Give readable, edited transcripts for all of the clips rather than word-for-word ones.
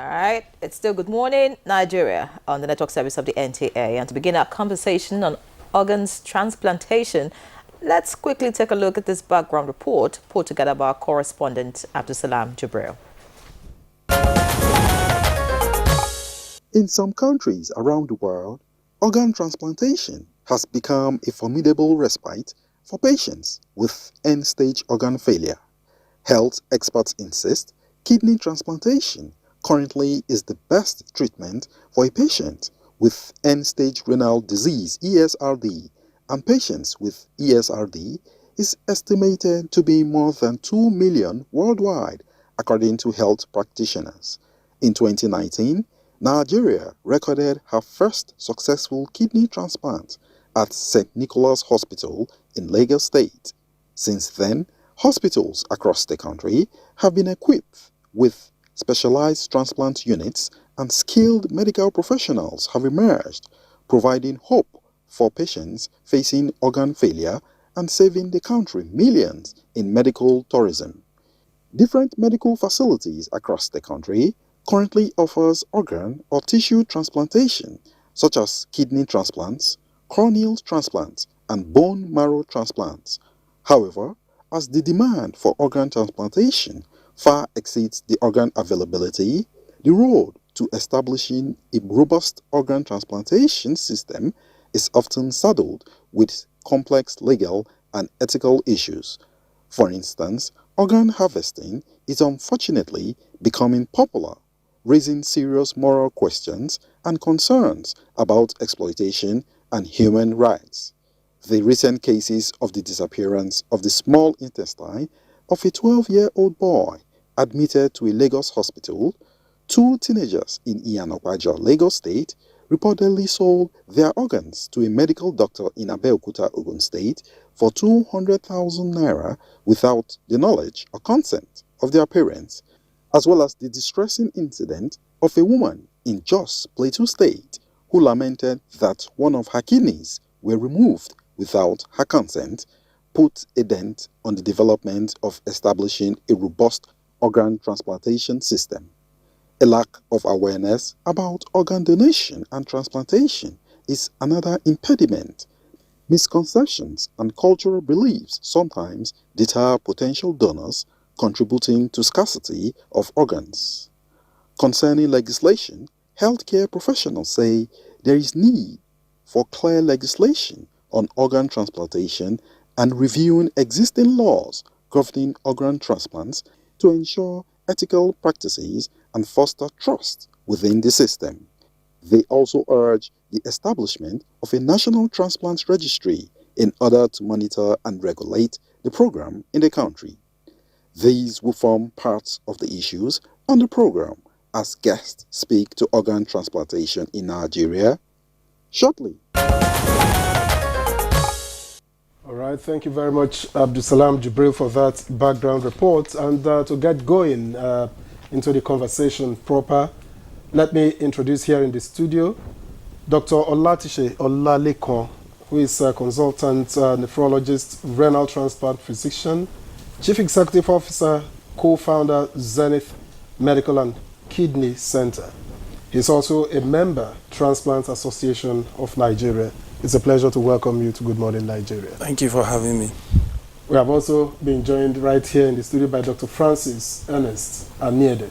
All right, it's still Good Morning Nigeria on the network service of the NTA. And to begin our conversation on organs transplantation, let's quickly take a look at this background report put together by our correspondent Abdusalam Jibril. In some countries around the world, organ transplantation has become a formidable respite for patients with end-stage organ failure. Health experts insist kidney transplantation currently is the best treatment for a patient with end-stage renal disease (ESRD), and patients with ESRD is estimated to be more than 2 million worldwide, according to health practitioners. In 2019, Nigeria recorded her first successful kidney transplant at St. Nicholas Hospital in Lagos State. Since then, hospitals across the country have been equipped with specialized transplant units, and skilled medical professionals have emerged, providing hope for patients facing organ failure and saving the country millions in medical tourism. Different medical facilities across the country currently offers organ or tissue transplantation, such as kidney transplants, corneal transplants, and bone marrow transplants. However, as the demand for organ transplantation far exceeds the organ availability, the road to establishing a robust organ transplantation system is often saddled with complex legal and ethical issues. For instance, organ harvesting is unfortunately becoming popular, raising serious moral questions and concerns about exploitation and human rights. The recent cases of the disappearance of the small intestine of a 12-year-old boy admitted to a Lagos hospital, two teenagers in Abuja, Lagos State, reportedly sold their organs to a medical doctor in Abeokuta, Ogun State, for 200,000 naira without the knowledge or consent of their parents, as well as the distressing incident of a woman in Jos, Plateau State, who lamented that one of her kidneys were removed without her consent, put a dent on the development of establishing a robust organ transplantation system. A lack of awareness about organ donation and transplantation is another impediment. Misconceptions and cultural beliefs sometimes deter potential donors, contributing to scarcity of organs. Concerning legislation, healthcare professionals say there is need for clear legislation on organ transplantation and reviewing existing laws governing organ transplants to ensure ethical practices and foster trust within the system. They also urge the establishment of a national transplant registry in order to monitor and regulate the program in the country. These will form parts of the issues on the program as guests speak to organ transplantation in Nigeria shortly. All right, thank you very much, Abdusalam Jibril, for that background report. And to get going into the conversation proper, let me introduce here in the studio Dr. Olatishe Olalekon, who is a consultant nephrologist, renal transplant physician, Chief Executive Officer, co-founder, Zenith Medical and Kidney Center. He's also a member, Transplant Association of Nigeria. It's a pleasure to welcome you to Good Morning Nigeria. Thank you for having me. We have also been joined right here in the studio by Dr. Francis Ernest Aniede,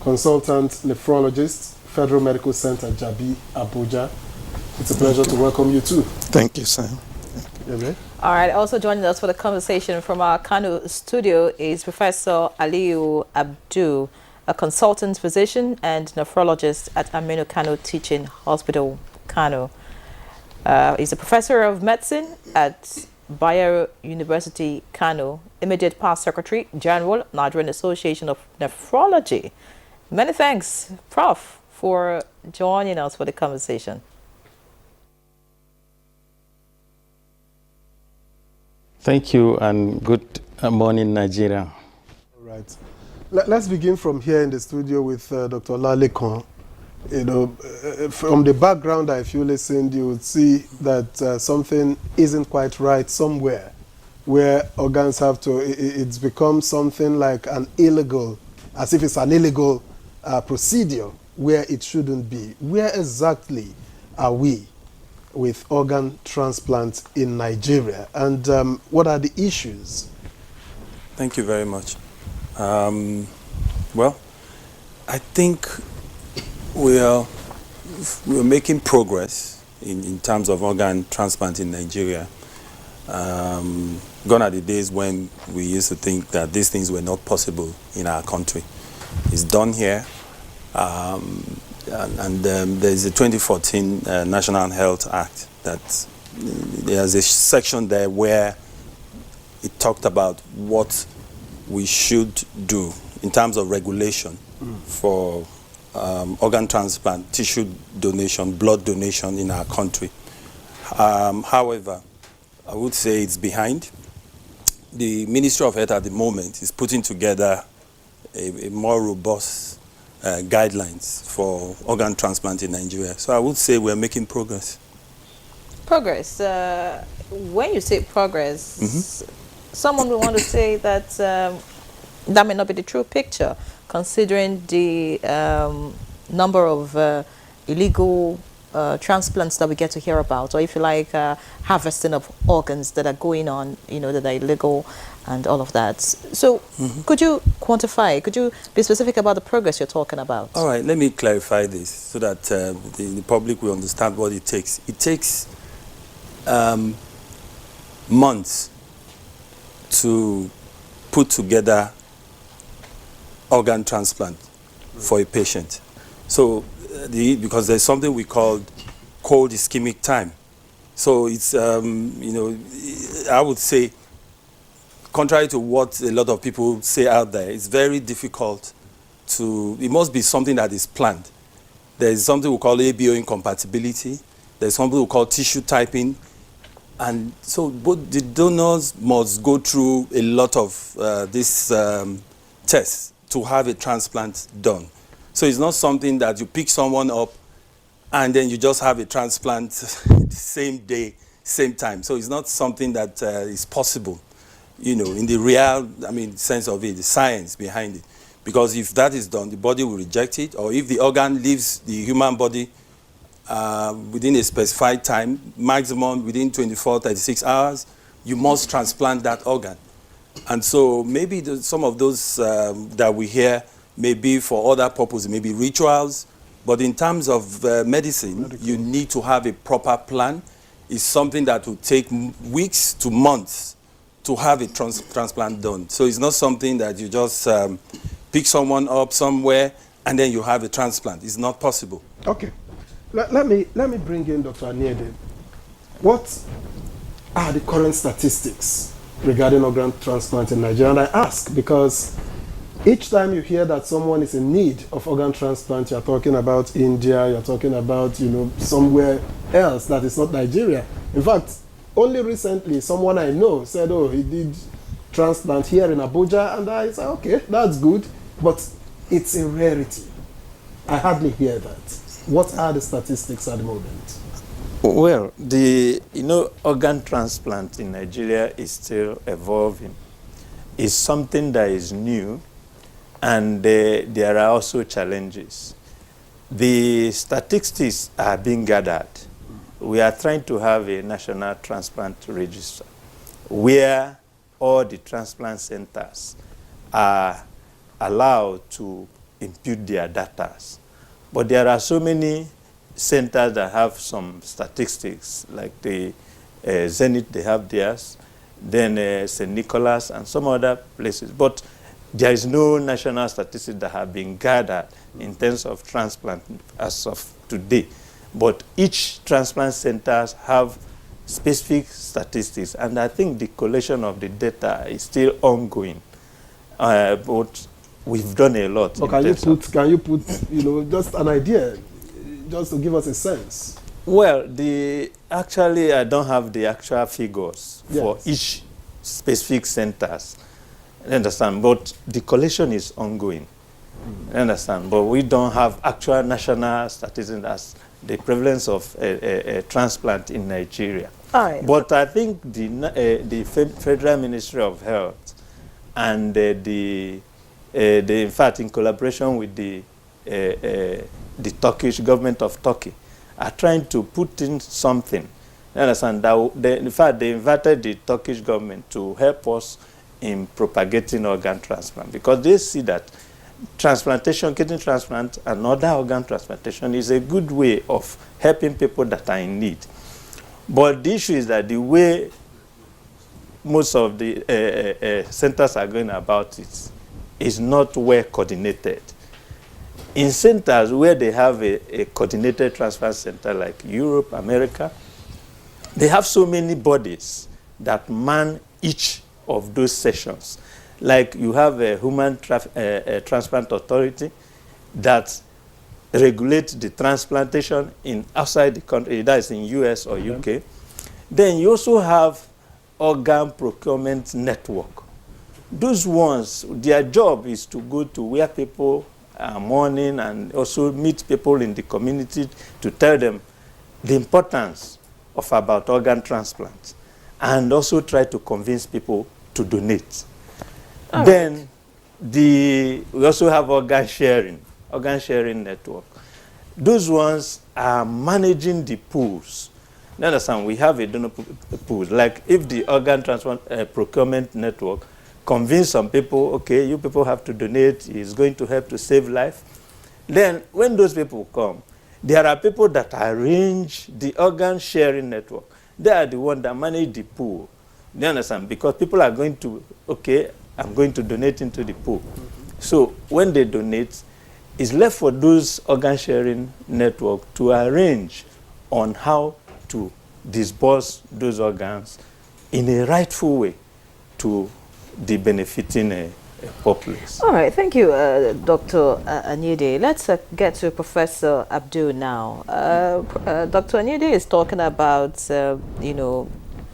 consultant nephrologist, Federal Medical Center, Jabi, Abuja. It's a pleasure to welcome you too. Thank you, Sam. Okay. All right, also joining us for the conversation from our Kano studio is Professor Aliyu Abdu, a consultant physician and nephrologist at Aminu Kano Teaching Hospital, Kano. He's a professor of medicine at Bayero University, Kano, immediate past Secretary General, Nigerian Association of Nephrology. Many thanks, Prof, for joining us for the conversation. Thank you and good morning, Nigeria. All right. Let's begin from here in the studio with Dr. Olalekon. You know, from the background, if you listened, you would see that something isn't quite right somewhere, where organs have to, it's become something like an illegal, as if it's an illegal procedure where it shouldn't be. Where exactly are we with organ transplant in Nigeria, and what are the issues? Thank you very much. Well, I think we're making progress in terms of organ transplant in Nigeria. Gone are the days when we used to think that these things were not possible in our country. It's done here. There's a 2014 National Health Act that there's a section there where it talked about what we should do in terms of regulation for organ transplant, tissue donation, blood donation in our country. However, I would say it's behind. The Ministry of Health at the moment is putting together a more robust guidelines for organ transplant in Nigeria. So I would say we're making progress. Progress. When you say progress, someone will want to say that that may not be the true picture, considering the number of illegal transplants that we get to hear about, or if you like, harvesting of organs that are going on, that are illegal and all of that. So could you quantify, could you be specific about the progress you're talking about? All right, let me clarify this so that the public will understand what it takes. It takes months to put together organ transplant for a patient. So because there's something we call cold ischemic time. So it's, I would say, contrary to what a lot of people say out there, it's very difficult it must be something that is planned. There's something we call ABO incompatibility. There's something we call tissue typing. And so both the donors must go through a lot of these tests to have a transplant done. So it's not something that you pick someone up and then you just have a transplant the same day, same time. So it's not something that is possible, in the real, sense of it, the science behind it. Because if that is done, the body will reject it, or if the organ leaves the human body within a specified time, maximum within 24, 36 hours, you must transplant that organ. And so maybe some of those that we hear may be for other purposes, maybe rituals, but in terms of medicine, you need to have a proper plan. It's something that will take weeks to months to have a transplant done. So it's not something that you just pick someone up somewhere and then you have a transplant. It's not possible. Okay. Let me bring in Dr. Aniede. What are the current statistics regarding organ transplant in Nigeria? And I ask because each time you hear that someone is in need of organ transplant, you're talking about India, you're talking about, somewhere else that is not Nigeria. In fact, only recently, someone I know said, oh, he did transplant here in Abuja, and I said, okay, that's good, but it's a rarity. I hardly hear that. What are the statistics at the moment? Well, organ transplant in Nigeria is still evolving. It's something that is new, and there are also challenges. The statistics are being gathered. We are trying to have a national transplant register where all the transplant centers are allowed to impute their data. But there are so many centers that have some statistics, like the Zenith, they have theirs, then St. Nicholas and some other places. But there is no national statistics that have been gathered in terms of transplant as of today. But each transplant centers have specific statistics, and I think the collation of the data is still ongoing. But we've done a lot. So can you put just an idea, just to give us a sense? Well, actually I don't have the actual figures for each specific centers. Understand? But the collation is ongoing. Understand? But we don't have actual national statistics as the prevalence of a transplant in Nigeria. All right. But I think the Federal Ministry of Health and in fact, in collaboration with the the Turkish government of Turkey are trying to put in something. You understand? In fact, they invited the Turkish government to help us in propagating organ transplant because they see that transplantation, kidney transplant, and other organ transplantation is a good way of helping people that are in need. But the issue is that the way most of the centers are going about it is not well coordinated. In centers where they have a coordinated transplant center like Europe, America, they have so many bodies that man each of those sessions. Like you have a human transplant authority that regulates the transplantation outside the country, that is in US or UK. Then you also have organ procurement network. Those ones, their job is to go to where people are mourning and also meet people in the community to tell them the importance about organ transplant and also try to convince people to donate. Then we also have organ sharing network. Those ones are managing the pools. You understand? We have a donor pool. Like if the organ transplant procurement network convince some people, okay, you people have to donate, it's going to help to save life. Then when those people come, there are people that arrange the organ sharing network. They are the ones that manage the pool. Do you understand? Because people are going to, okay, I'm going to donate into the pool. So when they donate, it's left for those organ sharing network to arrange on how to disburse those organs in a rightful way to the benefiting populace. All right, thank you, Dr. Anyede. Let's get to Professor Abdul now. Dr. Anyede is talking about, you know,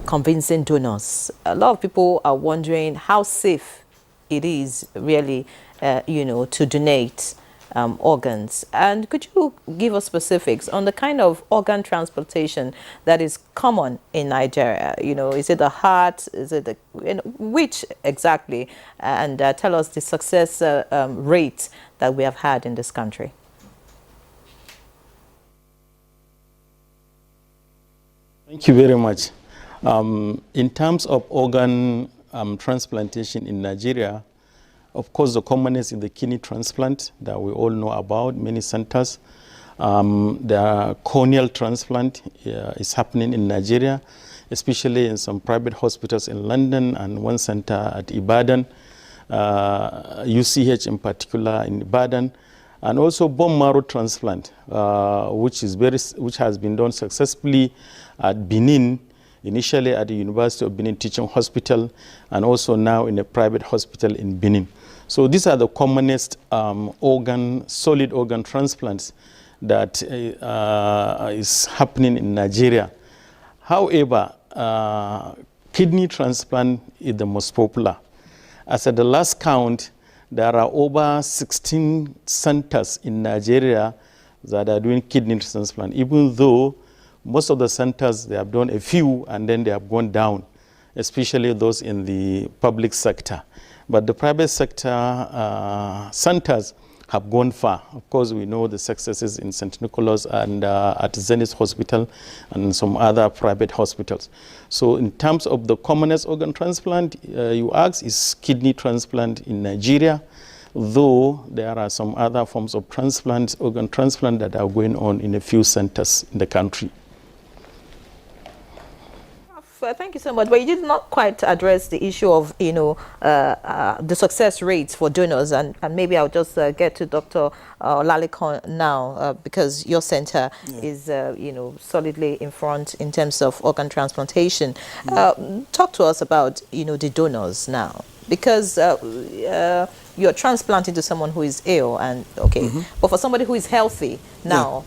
convincing donors. A lot of people are wondering how safe it is really, you know, to donate organs. And could you give us specifics on the kind of organ transplantation that is common in Nigeria? You know, is it the heart? Is it the, you know, which exactly? And tell us the success rate that we have had in this country. Thank you very much. In terms of organ transplantation in Nigeria, of course, the commonest is the kidney transplant that we all know about, many centers. The corneal transplant is happening in Nigeria, especially in some private hospitals in London and one center at Ibadan, UCH in particular in Ibadan, and also bone marrow transplant, which has been done successfully at Benin, initially at the University of Benin Teaching Hospital, and also now in a private hospital in Benin. So these are the commonest solid organ transplants that is happening in Nigeria. However, kidney transplant is the most popular. As at the last count, there are over 16 centers in Nigeria that are doing kidney transplant, even though most of the centers, they have done a few and then they have gone down, especially those in the public sector. But the private sector centers have gone far. Of course, we know the successes in St. Nicholas and at Zenith Hospital and some other private hospitals. So in terms of the commonest organ transplant, you asked, is kidney transplant in Nigeria, though there are some other forms of transplant, organ transplant that are going on in a few centers in the country. Thank you so much. But you did not quite address the issue of, you know, the success rates for donors. And maybe I'll just get to Dr. Lalikon now, because your center is, you know, solidly in front in terms of organ transplantation. Talk to us about, you know, the donors now. Because you're transplanting to someone who is ill and, okay. But for somebody who is healthy now,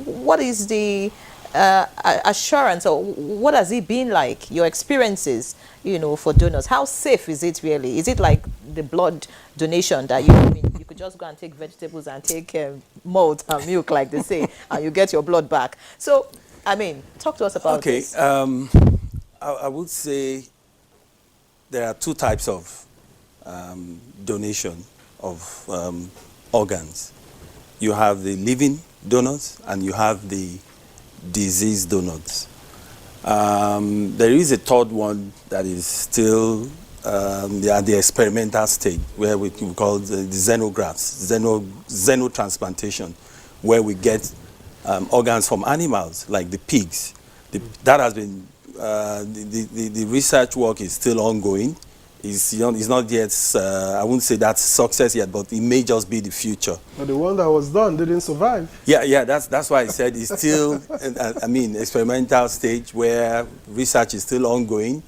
what is the assurance, or what has it been like, your experiences, you know, for donors? How safe is it really? Is it like the blood donation that you could just go and take vegetables and take malt and milk, like they say, and you get your blood back? So, I mean, talk to us about this. I would say there are two types of donation of organs. you have the living donors and you have the diseased donors. There is a third one that is still at the experimental stage, where we call the xenografts, xenotransplantation, where we get organs from animals like the pigs. That has been the research work is still ongoing. It's not yet, I wouldn't say that's success yet, but it may just be the future. But the one that was done didn't survive. Yeah, that's why I said it's still, experimental stage where research is still ongoing.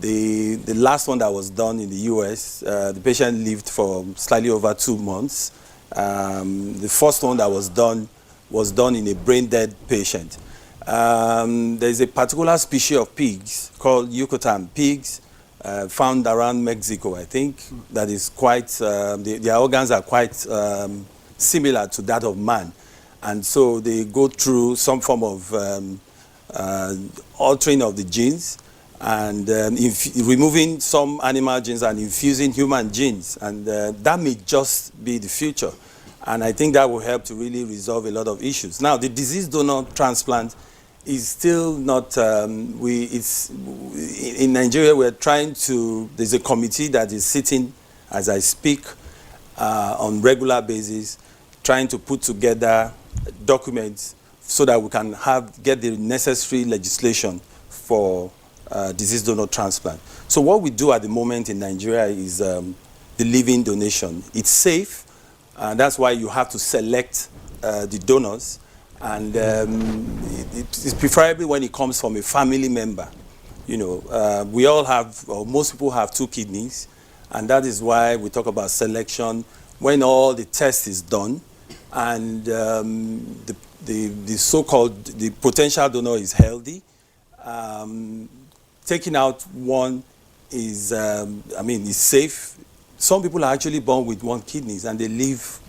The last one that was done in the US, the patient lived for slightly over 2 months. The first one that was done in a brain-dead patient. There's a particular species of pigs called Yucatan pigs, found around Mexico, I think, that is quite, their organs are quite similar to that of man. And so they go through some form of altering of the genes and removing some animal genes and infusing human genes. And that may just be the future. And I think that will help to really resolve a lot of issues. Now, the disease donor transplant is still not, in Nigeria, we're trying to, there's a committee that is sitting as I speak on regular basis, trying to put together documents so that we can get the necessary legislation for disease donor transplant. So what we do at the moment in Nigeria is the living donation. It's safe, and that's why you have to select the donors. And it's preferably when it comes from a family member. You know, we all have, or most people have 2 kidneys, and that is why we talk about selection when all the test is done, and the so-called, the potential donor is healthy. Taking out one is, is safe. Some people are actually born with 1 kidney and they live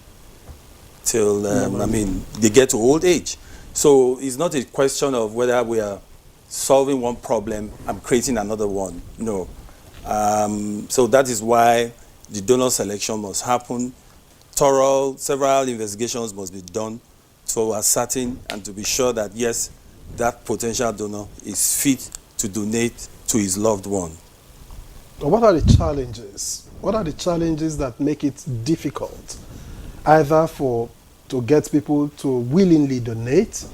till, they get to old age. So it's not a question of whether we are solving one problem and creating another one. No. So that is why the donor selection must happen. Several investigations must be done to ascertain and to be sure that, yes, that potential donor is fit to donate to his loved one. What are the challenges? What are the challenges that make it difficult, either to get people to willingly donate,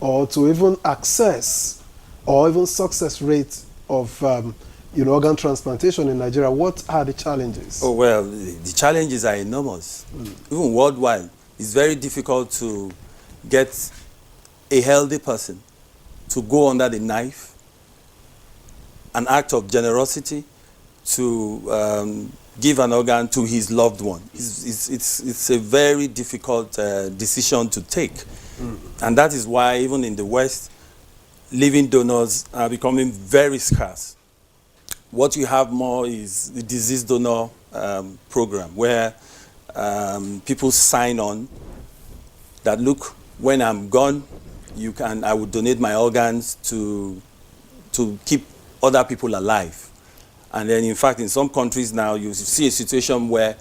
or to even access, or even success rate of organ transplantation in Nigeria? What are the challenges? Oh, well, the challenges are enormous. Even worldwide, it's very difficult to get a healthy person to go under the knife, an act of generosity, to give an organ to his loved one. It's a very difficult decision to take. And that is why even in the West, living donors are becoming very scarce. What you have more is the disease donor program, where people sign on that, look, when I'm gone, I will donate my organs to keep other people alive. And then, in fact, in some countries now, you see a situation where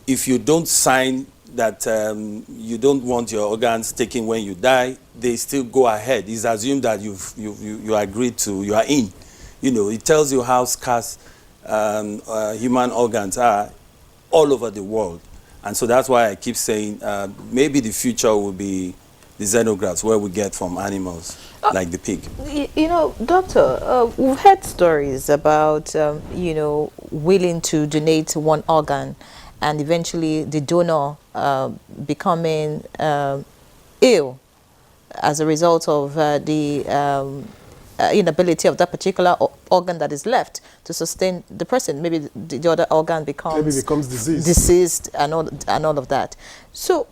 if you don't sign that you don't want your organs taken when you die, they still go ahead. It's assumed that you agreed to, you are in. You know, it tells you how scarce human organs are all over the world. And so that's why I keep saying maybe the future will be the xenografts, where we get from animals, like the pig. You know, doctor, we've heard stories about, willing to donate one organ and eventually the donor becoming ill as a result of the inability of that particular organ that is left to sustain the person. Maybe the other organ becomes diseased and all of that. So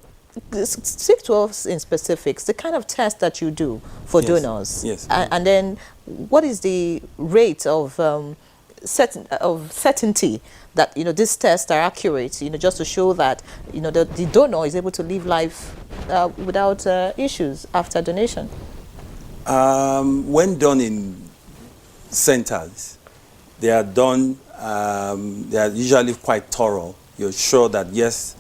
speak to us in specifics, the kind of test that you do for donors. Yes. And then what is the rate of certainty that these tests are accurate, just to show that the donor is able to live life without issues after donation? When done in centers, they are usually quite thorough. You're sure that, yes,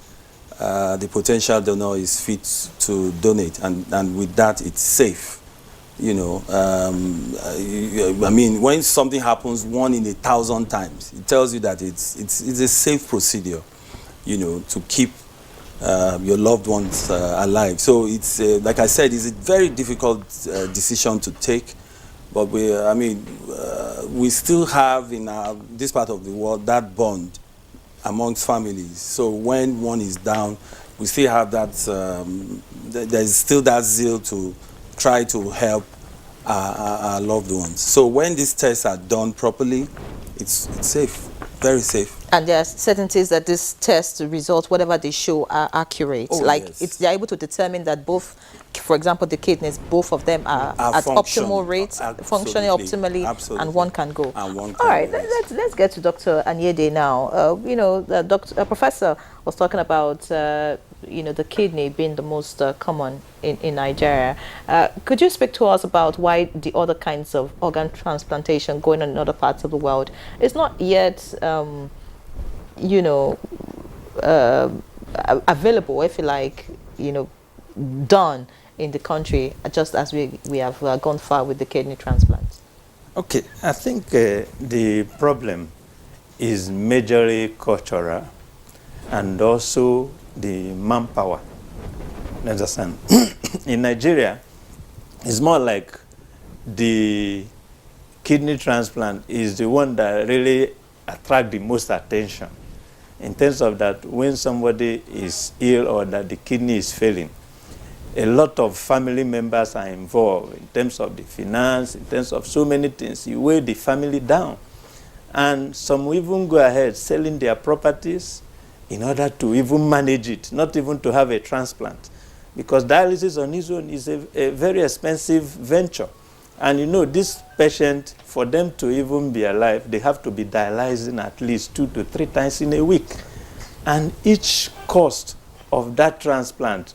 the potential donor is fit to donate, and with that, it's safe. You know, I mean, when something happens 1 in 1,000 times, it tells you that it's a safe procedure, you know, to keep your loved ones alive. So it's like I said, it's a very difficult decision to take. But we still have in this part of the world that bond amongst families. So when one is down, we still have that. There's still that zeal to try to help our loved ones. So when these tests are done properly, it's safe, very safe. And there are certainties that this test results, whatever they show, are accurate. Oh, like yes. they're able to determine that both, for example, the kidneys, both of them are at optimal rates, functioning optimally, absolutely. and one can go. And one can All right, go, yes. let's get to Dr. Anyede now. You know, the professor was talking about you know, the kidney being the most common in Nigeria. Could you speak to us about why the other kinds of organ transplantation going on in other parts of the world is not yet you know, available, if you like, you know, done in the country, just as we have gone far with the kidney transplants? Okay, I think the problem is majorly cultural and also the manpower. You understand? In Nigeria, it's more like the kidney transplant is the one that really attract the most attention, in terms of that when somebody is ill or that the kidney is failing, a lot of family members are involved in terms of the finance, in terms of so many things. You weigh the family down. And some even go ahead selling their properties in order to even manage it, not even to have a transplant. Because dialysis on its own is a very expensive venture. And you know, this patient, for them to even be alive, they have to be dialyzing at least 2 to 3 times in a week. And each cost of that transplant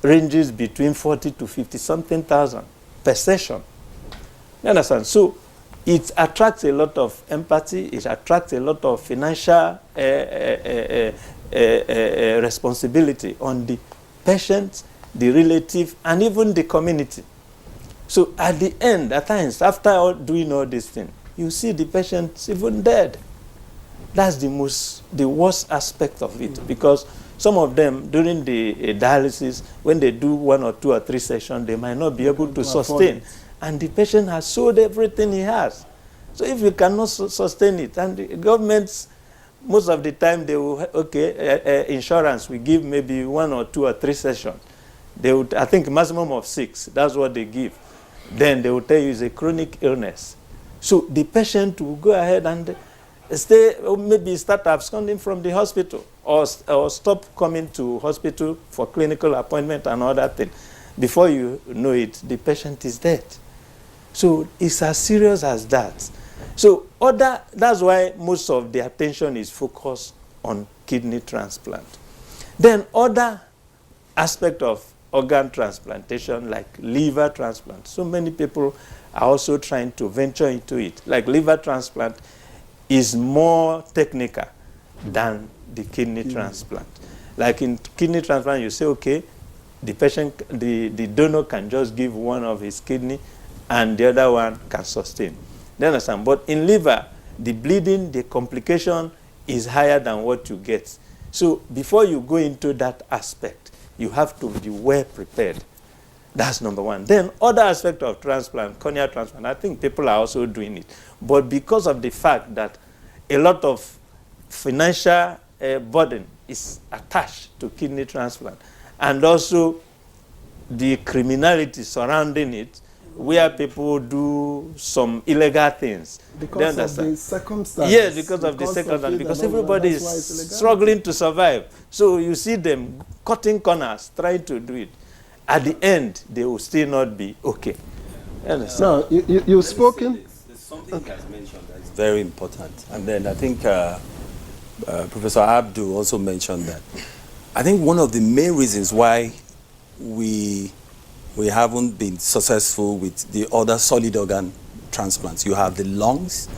ranges between 40 to 50 something thousand per session. You understand? So it attracts a lot of empathy, it attracts a lot of financial responsibility on the patient, the relative, and even the community. So at the end, at times, after doing all these things, you see the patient even dead. That's the worst aspect of it, because some of them, during the dialysis, when they do 1 or 2 or 3 sessions, they might not be able to sustain. And the patient has sold everything he has. So if you cannot sustain it, and the governments, most of the time, they will, okay, insurance, we give maybe 1 or 2 or 3 sessions. They would, I think, maximum of 6. That's what they give. Then they will tell you it's a chronic illness. So the patient will go ahead and stay, or maybe start absconding from the hospital, or stop coming to hospital for clinical appointment and other things. Before you know it, the patient is dead. So it's as serious as that. So that's why most of the attention is focused on kidney transplant. Then other aspect of organ transplantation, like liver transplant. So many people are also trying to venture into it. Like liver transplant is more technical than the kidney transplant. Like in kidney transplant, you say, okay, the patient, the donor can just give one of his kidney and the other one can sustain. You understand? But in liver, the bleeding, the complication is higher than what you get. So before you go into that aspect, you have to be well prepared. That's number one. Then other aspect of transplant, corneal transplant, I think people are also doing it. But because of the fact that a lot of financial burden is attached to kidney transplant, and also the criminality surrounding it, where people do some illegal things. Because of the circumstances. Yes, because of the circumstances. Because everybody is struggling to survive. So you see them cutting corners, trying to do it. At the end, they will still not be okay. No, you've spoken. There's something he has mentioned that is very important. And then I think Professor Abdu also mentioned that. I think one of the main reasons why we haven't been successful with the other solid organ transplants. You have the lungs,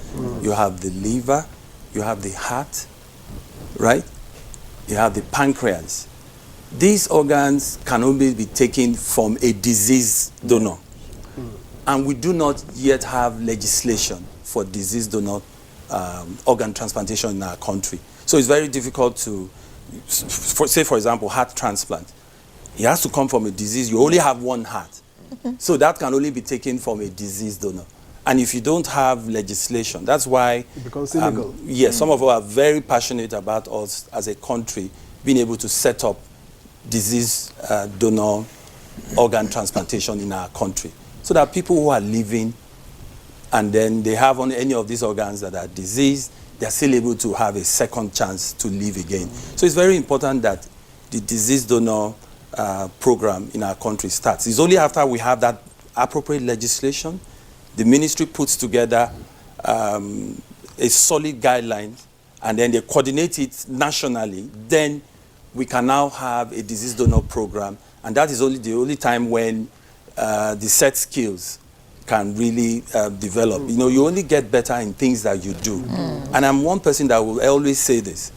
you have the liver, you have the heart, right? You have the pancreas. these organs can only be taken from a deceased donor. And we do not yet have legislation for deceased donor organ transplantation in our country. So it's very difficult to, say for example, heart transplant. It has to come from a disease. You only have one heart. So that can only be taken from a deceased donor. And if you don't have legislation, that's why it becomes illegal. Yes, some of us are very passionate about us as a country being able to set up disease donor organ transplantation in our country, so that people who are living and then they have on any of these organs that are diseased, they're still able to have a second chance to live again. So it's very important that the disease donor program in our country starts. It's only after we have that appropriate legislation, the ministry puts together a solid guideline, and then they coordinate it nationally, then we can now have a disease donor program, and that is the only time when the set skills can really develop. You know, you only get better in things that you do. And I'm one person that will always say this: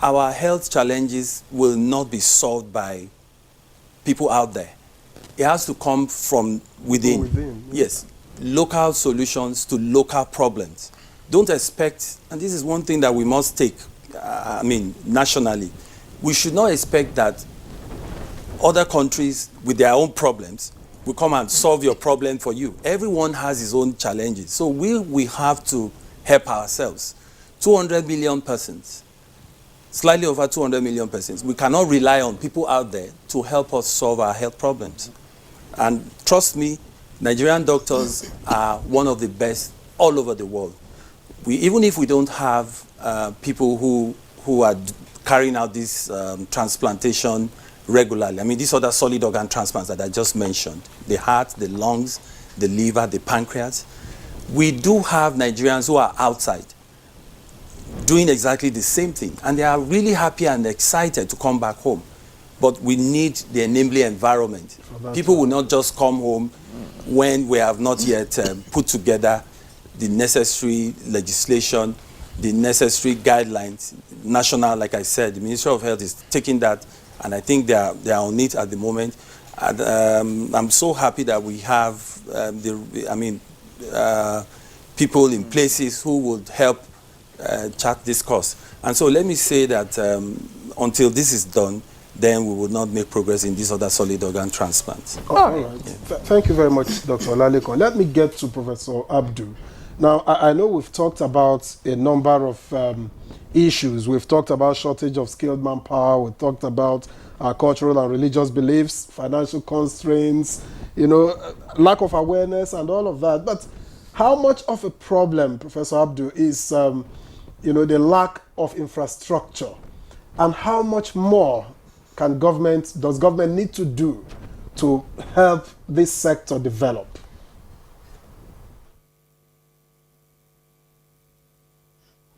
our health challenges will not be solved by people out there. It has to come from within. Yes, local solutions to local problems. Don't expect, and this is one thing that we must take, nationally, we should not expect that other countries with their own problems will come and solve your problem for you. Everyone has his own challenges. So we have to help ourselves. 200 million persons, slightly over 200 million persons. We cannot rely on people out there to help us solve our health problems. And trust me, Nigerian doctors are one of the best all over the world. Even if we don't have people who are carrying out this transplantation regularly, I mean, these other solid organ transplants that I just mentioned, the heart, the lungs, the liver, the pancreas, we do have Nigerians who are outside doing exactly the same thing, and they are really happy and excited to come back home. But we need the enabling environment. People will not just come home when we have not yet put together the necessary legislation, the necessary guidelines. National, like I said, the Ministry of Health is taking that, and I think they are on it at the moment. And I'm so happy that we have people in places who would help chart this course. And so let me say that until this is done, then we will not make progress in these other solid organ transplants. All right. Yeah. Thank you very much, Dr. Olaleko. Let me get to Professor Abdu. Now, I know we've talked about a number of issues. We've talked about shortage of skilled manpower. We've talked about our cultural and religious beliefs, financial constraints, lack of awareness and all of that. But how much of a problem, Professor Abdu, is the lack of infrastructure? And how much more does government need to do to help this sector develop?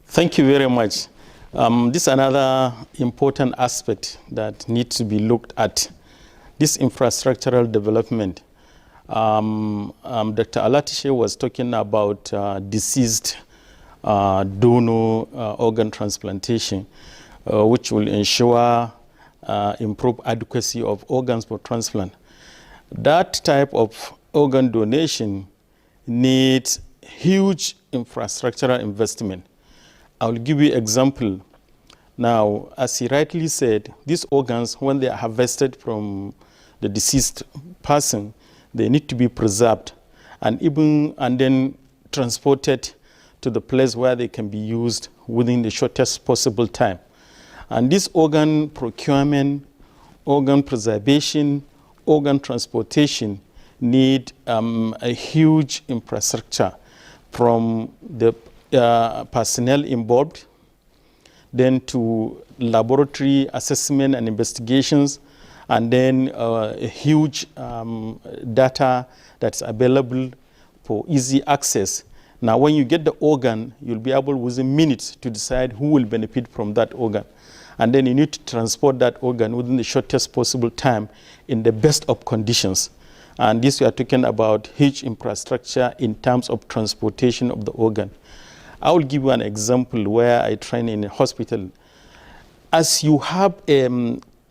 Thank you very much. This is another important aspect that needs to be looked at, this infrastructural development. Dr. Alatishe was talking about deceased donor organ transplantation, which will ensure improve adequacy of organs for transplant. That type of organ donation needs huge infrastructural investment. I'll give you an example. Now, as he rightly said, these organs, when they are harvested from the deceased person, they need to be preserved and then transported to the place where they can be used within the shortest possible time. And this organ procurement, organ preservation, organ transportation need a huge infrastructure from the personnel involved, then to laboratory assessment and investigations, and then a huge data that's available for easy access. Now, when you get the organ, you'll be able within minutes to decide who will benefit from that organ. And then you need to transport that organ within the shortest possible time in the best of conditions. And this we are talking about huge infrastructure in terms of transportation of the organ. I will give you an example where I train in a hospital. As you have a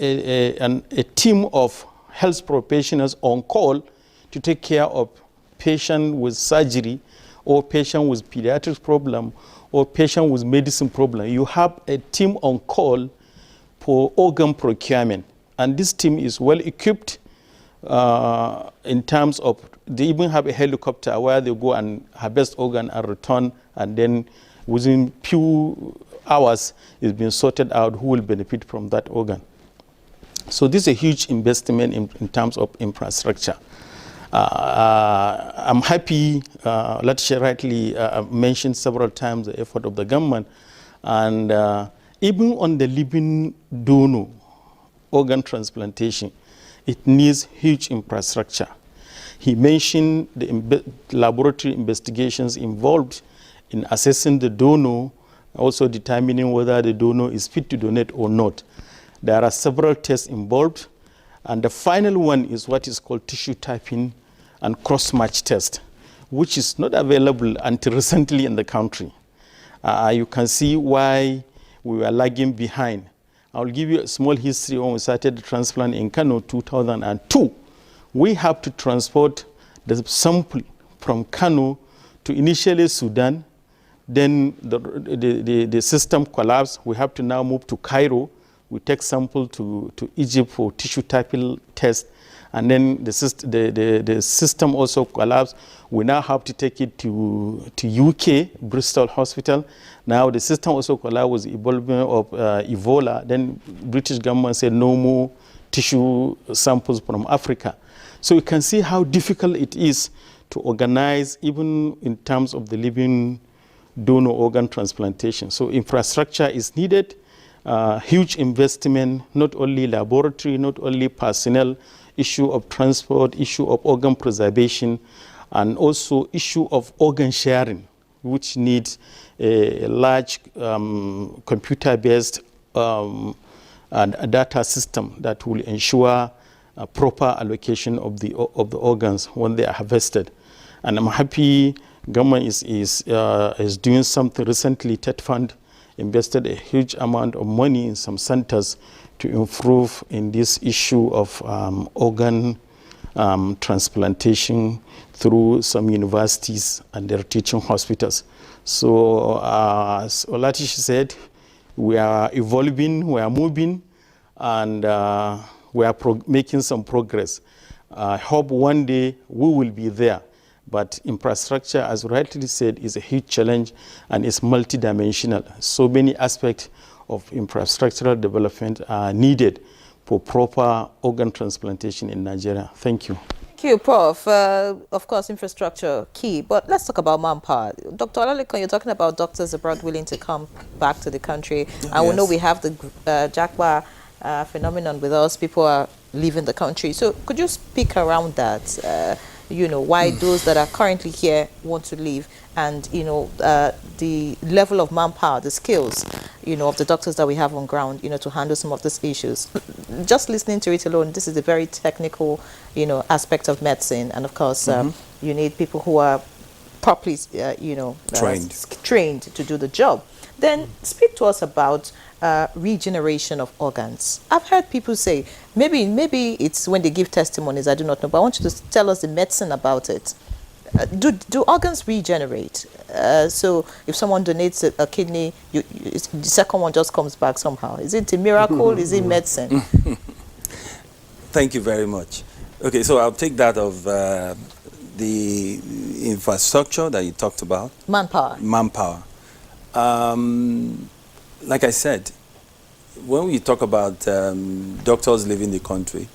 a team of health professionals on call to take care of patient with surgery or patient with pediatric problem or patient with medicine problem. You have a team on call for organ procurement. And this team is well equipped in terms of, they even have a helicopter where they go and harvest organ and return, and then within few hours it's been sorted out who will benefit from that organ. So this is a huge investment in terms of infrastructure. I'm happy, Latisha rightly mentioned several times the effort of the government, and even on the living donor organ transplantation, it needs huge infrastructure. He mentioned the laboratory investigations involved in assessing the donor, also determining whether the donor is fit to donate or not. There are several tests involved, and the final one is what is called tissue typing and cross-match test, which is not available until recently in the country. You can see why we were lagging behind. I'll give you a small history. When we started the transplant in Kano 2002, we have to transport the sample from Kano to initially Sudan. Then the system collapsed. We have to now move to Cairo. We take sample to Egypt for tissue typing test. And then the system also collapsed. We now have to take it to UK, Bristol Hospital. Now the system also collapsed with the involvement of Ebola. Then British government said no more tissue samples from Africa. So you can see how difficult it is to organize, even in terms of the living donor organ transplantation. So infrastructure is needed, huge investment, not only laboratory, not only personnel, issue of transport, issue of organ preservation, and also issue of organ sharing, which needs a large computer-based data system that will ensure a proper allocation of the organs when they are harvested. And I'm happy government is doing something recently. TED Fund invested a huge amount of money in some centers to improve in this issue of organ transplantation through some universities and their teaching hospitals. So as Olatish said, we are evolving, we are moving, and we are making some progress. I hope one day we will be there. But infrastructure, as rightly said, is a huge challenge and is multidimensional. So many aspects of infrastructural development are needed for proper organ transplantation in Nigeria. Thank you. Thank you, Prof. Of course, infrastructure key, but let's talk about manpower. Dr. Olalekon, you're talking about doctors abroad willing to come back to the country. And we know we have the Jagba phenomenon with us. People are leaving the country. So could you speak around that? You know, why those that are currently here want to leave, and, you know, the level of manpower, the skills, you know, of the doctors that we have on ground, you know, to handle some of these issues. Just listening to it alone, this is a very technical, you know, aspect of medicine. And of course, you need people who are properly, you know, trained to do the job. Then speak to us about regeneration of organs. I've heard people say, maybe it's when they give testimonies, I do not know, but I want you to tell us the medicine about it. Do organs regenerate? So if someone donates a kidney, the second one just comes back somehow. Is it a miracle? Is it medicine? Thank you very much. Okay, so I'll take that of the infrastructure that you talked about. Manpower. Manpower. Like I said, when we talk about doctors leaving the country,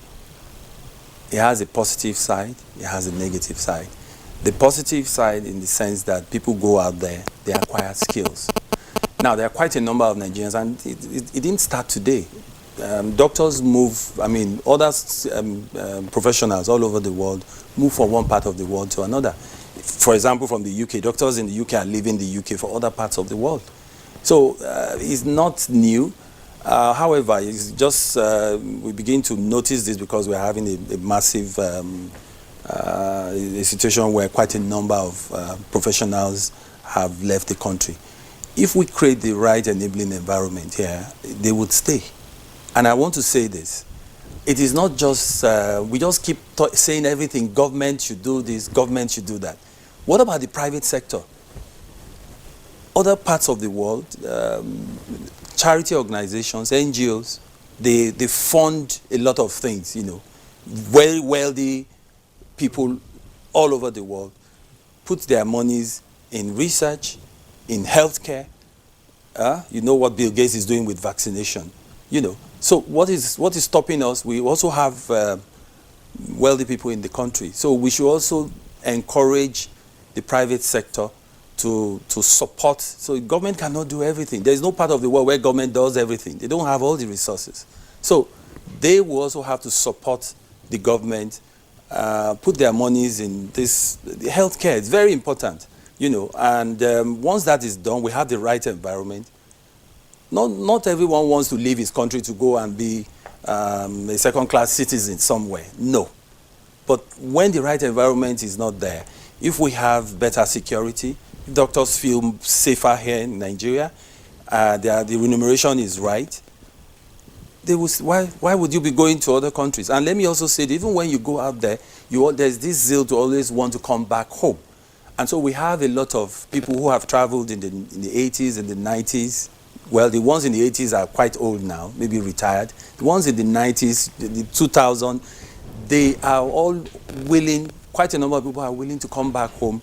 it has a positive side, it has a negative side. The positive side in the sense that people go out there, they acquire skills. Now, there are quite a number of Nigerians, and it didn't start today. Doctors move, I mean, other professionals all over the world move from one part of the world to another. For example, from the UK, doctors in the UK are leaving the UK for other parts of the world. So it's not new. However, it's just we begin to notice this because we're having a massive a situation where quite a number of professionals have left the country. If we create the right enabling environment here, they would stay. And I want to say this. It is not just, we just keep saying everything, government should do this, government should do that. What about the private sector? Other parts of the world, charity organizations, NGOs, they fund a lot of things, you know. Very wealthy people all over the world put their monies in research, in healthcare. You know what Bill Gates is doing with vaccination, you know. So what is stopping us? We also have wealthy people in the country. So we should also encourage the private sector to support. So government cannot do everything. There is no part of the world where government does everything. They don't have all the resources. So they will also have to support the government, put their monies in this healthcare. It's very important, you know. And once that is done, we have the right environment. Not everyone wants to leave his country to go and be a second-class citizen somewhere. No. But when the right environment is not there, if we have better security, if doctors feel safer here in Nigeria, the remuneration is right, they will, why would you be going to other countries? And let me also say that even when you go out there, there's this zeal to always want to come back home. And so we have a lot of people who have traveled in the 80s and the 90s. Well, the ones in the 80s are quite old now, maybe retired. The ones in the 90s, the 2000, they are all willing, quite a number of people are willing to come back home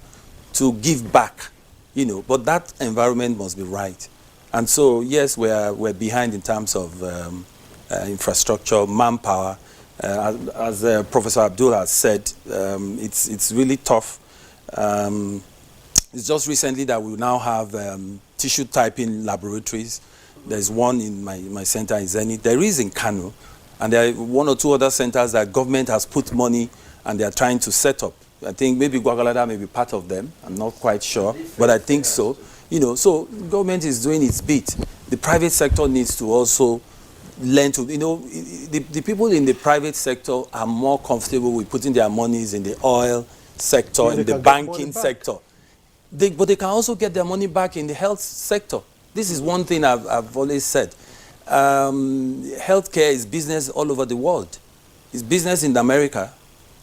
to give back, you know, but that environment must be right. And so, yes, we're behind in terms of infrastructure, manpower. As Professor Abdul has said, it's really tough. It's just recently that we now have tissue typing laboratories. There's one in my center in Zenith. There is in Kano. And there are one or two other centers that government has put money and they are trying to set up. I think maybe Gwagwalada may be part of them. I'm not quite sure, but I think so. You know, so government is doing its bit. The private sector needs to also learn to, you know, the people in the private sector are more comfortable with putting their monies in the oil sector, in the banking sector. But they can also get their money back in the health sector. This is one thing I've always said. Healthcare is business all over the world. It's business in America,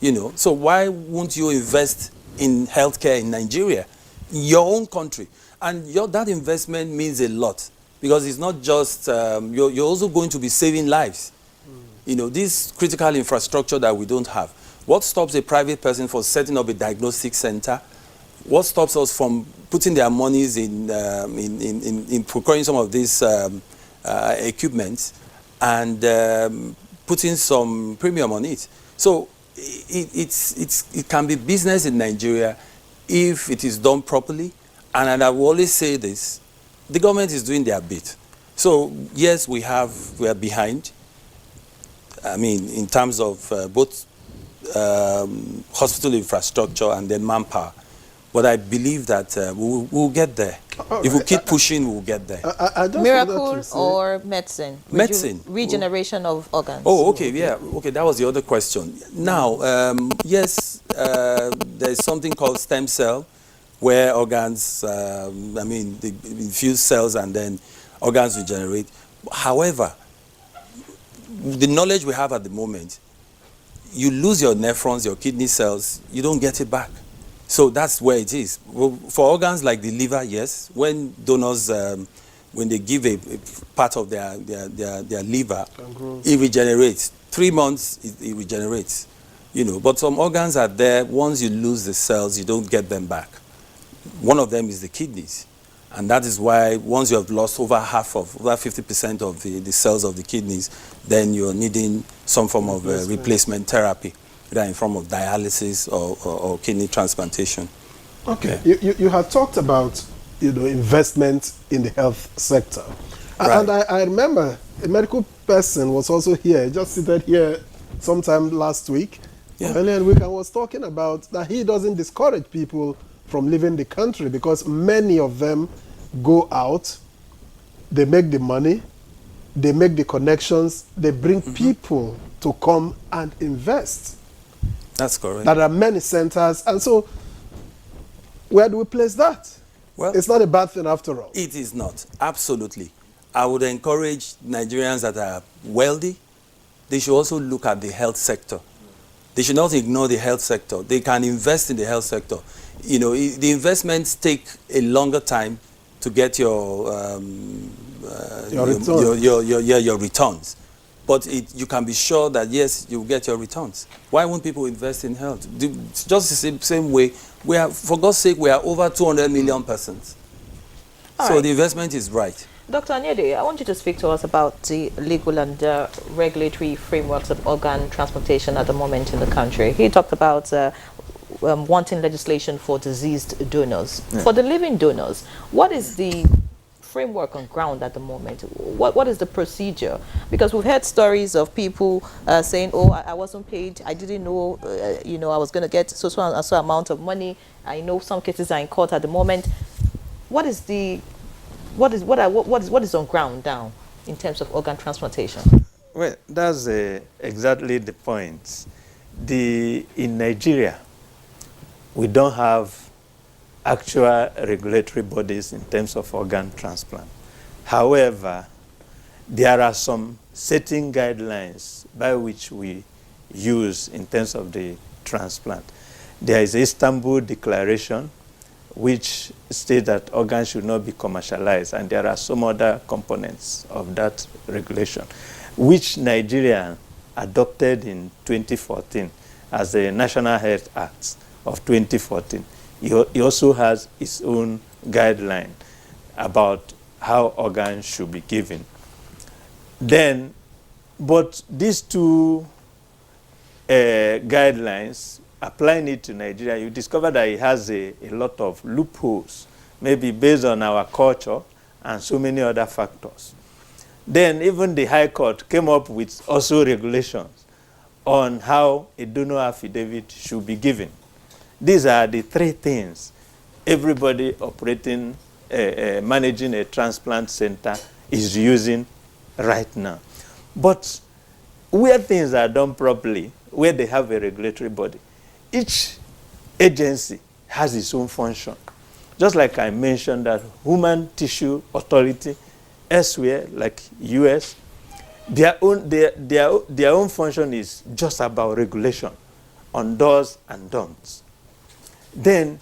you know. So why won't you invest in healthcare in Nigeria, in your own country? And that investment means a lot because it's not just, you're also going to be saving lives. You know, this critical infrastructure that we don't have. What stops a private person from setting up a diagnostic center? What stops us from putting their monies in procuring some of these equipment and putting some premium on it? So it can be business in Nigeria if it is done properly. And I will always say this, the government is doing their bit. So yes, we are behind. I mean, in terms of both hospital infrastructure and then manpower. But I believe that we'll get there. If we keep pushing, we'll get there. Miracle or medicine? Medicine. Regeneration of organs. Oh, okay, yeah. Okay, that was the other question. Now, yes, there's something called stem cell, where organs, I mean, they infuse cells and then organs regenerate. However, the knowledge we have at the moment, you lose your nephrons, your kidney cells, you don't get it back. So that's where it is. Well, for organs like the liver, yes, when donors, when they give a part of their liver, it regenerates. 3 months, it regenerates. You know, but some organs are there, once you lose the cells, you don't get them back. One of them is the kidneys. And that is why once you have lost over 50% of the cells of the kidneys, then you're needing some form of replacement therapy, either in form of dialysis or kidney transplantation. Okay, yeah. You had talked about, you know, investment in the health sector. Right. And I remember a medical person was also here, just seated here sometime last week, earlier in the week, and was talking about that he doesn't discourage people from leaving the country because many of them go out, they make the money, they make the connections, they bring people to come and invest. That's correct. There are many centers, and so where do we place that? Well, it's not a bad thing after all. It is not, absolutely. I would encourage Nigerians that are wealthy, they should also look at the health sector. They should not ignore the health sector. They can invest in the health sector. You know, the investments take a longer time to get your returns. But you can be sure that, yes, you'll get your returns. Why won't people invest in health? Just the same way, for God's sake, we are over 200 million persons. So the investment is right. Dr. Anyede, I want you to speak to us about the legal and regulatory frameworks of organ transplantation at the moment in the country. He talked about wanting legislation for deceased donors. Yeah. For the living donors, what is the framework on ground at the moment? What is the procedure? Because we've heard stories of people saying, oh, I wasn't paid, I didn't know, you know, I was going to get so amount of money. I know some cases are in court at the moment. What is on ground now in terms of organ transplantation? Well, that's exactly the point. In Nigeria, we don't have actual regulatory bodies in terms of organ transplant. However, there are some setting guidelines by which we use in terms of the transplant. There is Istanbul Declaration, which states that organs should not be commercialized, and there are some other components of that regulation, which Nigeria adopted in 2014 as the National Health Act of 2014. It also has its own guideline about how organs should be given. But these two guidelines, applying it to Nigeria, you discover that it has a lot of loopholes, maybe based on our culture and so many other factors. Then even the High Court came up with also regulations on how a donor affidavit should be given. These are the three things everybody operating, managing a transplant center is using right now. But where things are done properly, where they have a regulatory body, each agency has its own function. Just like I mentioned that Human Tissue Authority, elsewhere, like US, their own function is just about regulation on do's and don'ts. Then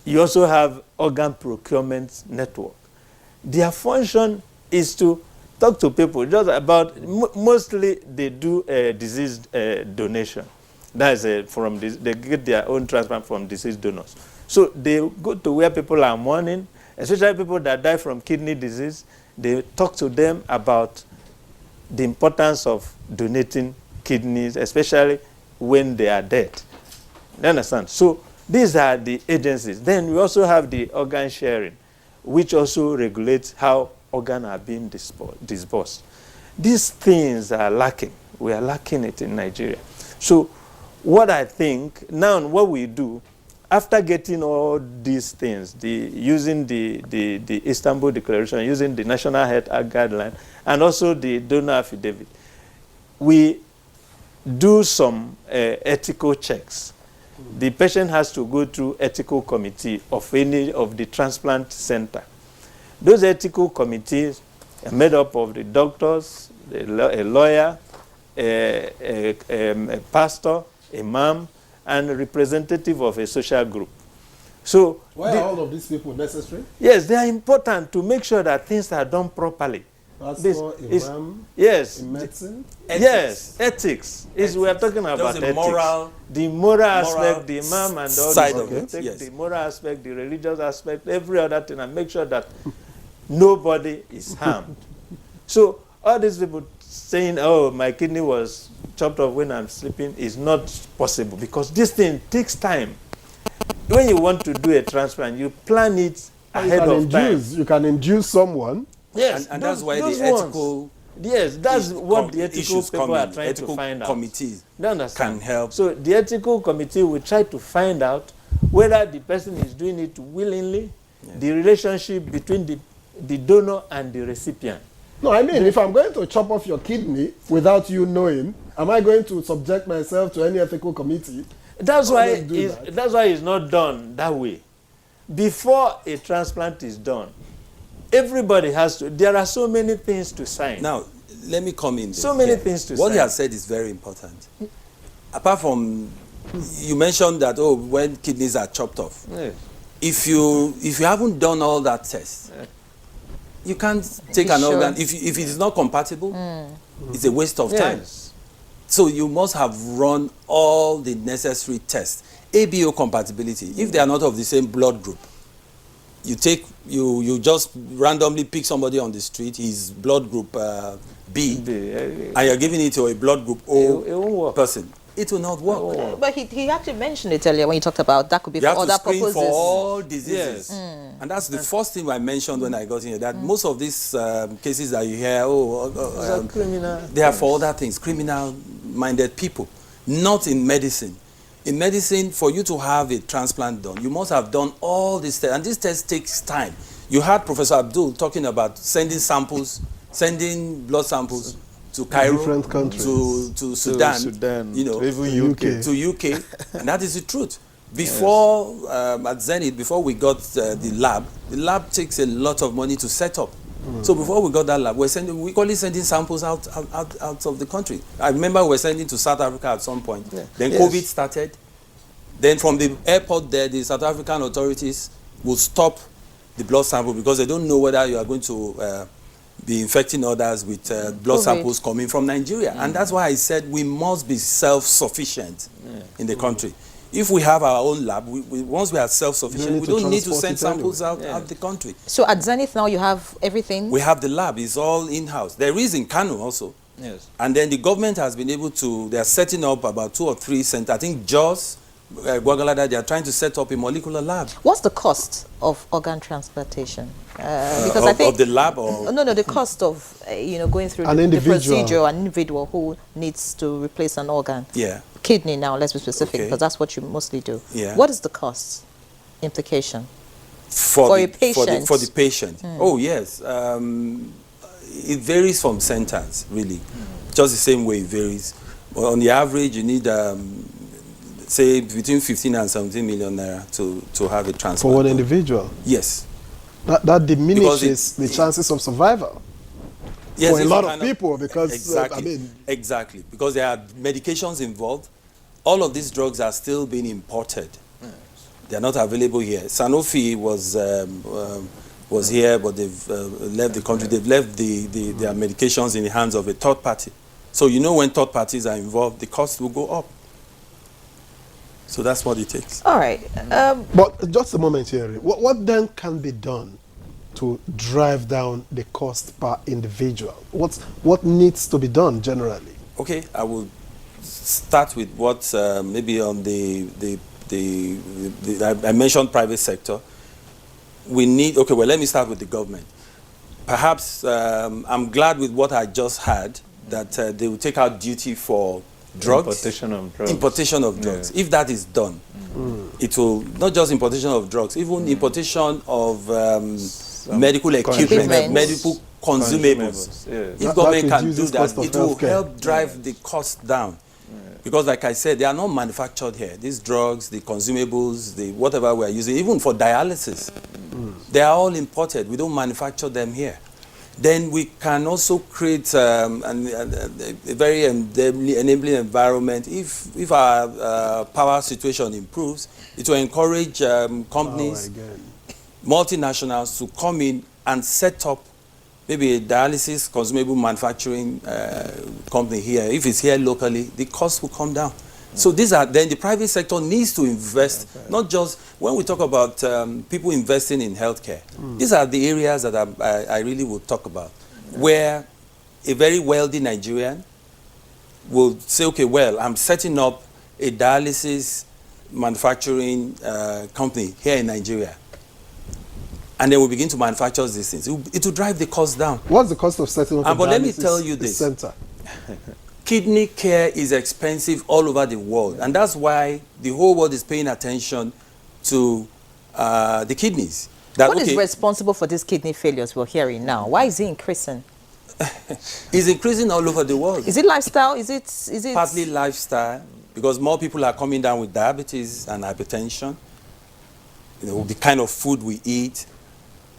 you also have Organ Procurement Network. Their function is to talk to people just about, mostly they do disease donation. That is they get their own transplant from deceased donors. So they go to where people are mourning, especially people that die from kidney disease. They talk to them about the importance of donating kidneys, especially when they are dead. You understand? So these are the agencies. Then we also have the organ sharing, which also regulates how organs are being disbursed. These things are lacking. We are lacking it in Nigeria. So what I think, now what we do, after getting all these things, using the Istanbul Declaration, using the National Health Act guideline, and also the donor affidavit, we do some ethical checks. The patient has to go through ethical committee of any of the transplant center. Those ethical committees are made up of the doctors, a lawyer, a pastor, imam, and a representative of a social group. So why are all of these people necessary? Yes, they are important to make sure that things are done properly. Pastor, imam, yes, in medicine? Yes, ethics. We are talking about ethics. The moral aspect, the imam and all side of it. Yes. The moral aspect, the religious aspect, every other thing, and make sure that nobody is harmed. So all these people saying, oh, my kidney was chopped off when I'm sleeping is not possible, because this thing takes time. When you want to do a transplant, you plan it ahead of time. You can induce someone. Yes, and that's why the ethical... Yes, that's what the ethical people are trying to find out. Committees can help. So the ethical committee will try to find out whether the person is doing it willingly, the relationship between the donor and the recipient. No, I mean, if I'm going to chop off your kidney without you knowing, am I going to subject myself to any ethical committee? That's why it's not done that way. Before a transplant is done, everybody has to. There are so many things to sign. Now, let me come in. So many things to What sign. he has said is very important. Apart from, you mentioned that, oh, when kidneys are chopped off. Yes. If you haven't done all that test, you can't take an organ. If it is not compatible, it's a waste of time. So you must have run all the necessary tests. ABO compatibility, if they are not of the same blood group, you just randomly pick somebody on the street, his blood group B, and you're giving it to a blood group O person. It will not work. But he actually mentioned it earlier when he talked about that could be You for have other to screen purposes. for all diseases. Yes. And that's the first thing I mentioned when I got in here, that most of these cases that you hear, criminal. they are for other things, criminal-minded people, not in medicine. In medicine, for you to have a transplant done, you must have done all these tests, and this test takes time. You heard Professor Abdul talking about sending blood samples to Cairo, different countries. to Sudan, you know, to even UK. to UK, and that is the truth. Before at Zenith, before we got the lab takes a lot of money to set up. So before we got that lab, we're equally sending samples out of the country. I remember we were sending to South Africa at some point. Yeah. Then COVID started. Then from the airport there, the South African authorities will stop the blood sample because they don't know whether you are going to be infecting others with blood samples coming from Nigeria. And that's why I said we must be self-sufficient in the country. If we have our own lab, once we are self-sufficient, we don't need to send samples out the country. So at Zenith now you have everything? We have the lab. It's all in-house. There is in Kano also. Yes. And then the government has been able to, they are setting up about 2 or 3 centers. I think Jos, Guagalada, they are trying to set up a molecular lab. What's the cost of organ transplantation? Because I think of the lab or no, the cost of going through the procedure, an individual who needs to replace an organ. Yeah. Kidney now, let's be specific, because that's what you mostly do. Yeah. What is the cost implication for a patient? For the patient. Oh yes, it varies from centers really. Just the same way it varies. On the average, you need say between 15 and 17 million naira to have a transplant. For one individual? Yes. That diminishes the chances of survival. Yes, for a lot of people, because exactly, exactly, because there are medications involved. All of these drugs are still being imported. They are not available here. Sanofi was here, but they've left the country. They've left their medications in the hands of a third party. So when third parties are involved, the cost will go up. So that's what it takes. All right. But just a moment here. What then can be done to drive down the cost per individual? What needs to be done generally? Okay, I will start with what maybe on I mentioned private sector. We need, okay, well, let me start with the government. Perhaps I'm glad with what I just had, that they will take out duty for drugs. Importation of drugs. If that is done, it will, not just importation of drugs, even importation of medical equipment, medical consumables. If government can do that, it will help drive the cost down. Because like I said, they are not manufactured here. These drugs, the consumables, the whatever we are using, even for dialysis, they are all imported. We don't manufacture them here. Then we can also create a very enabling environment. If our power situation improves, it will encourage companies, multinationals to come in and set up maybe a dialysis consumable manufacturing company here. If it's here locally, the cost will come down. So then the private sector needs to invest, not just when we talk about people investing in healthcare. These are the areas that I really would talk about, where a very wealthy Nigerian will say, okay, well, I'm setting up a dialysis manufacturing company here in Nigeria. And then we begin to manufacture these things. It will drive the cost down. What's the cost of setting up a but let me tell you this. Center? Kidney care is expensive all over the world. And that's why the whole world is paying attention to the kidneys. What is responsible for these kidney failures we're hearing now? Why is it increasing? It's increasing all over the world. Is it lifestyle? Is it partly lifestyle? Because more people are coming down with diabetes and hypertension. The kind of food we eat.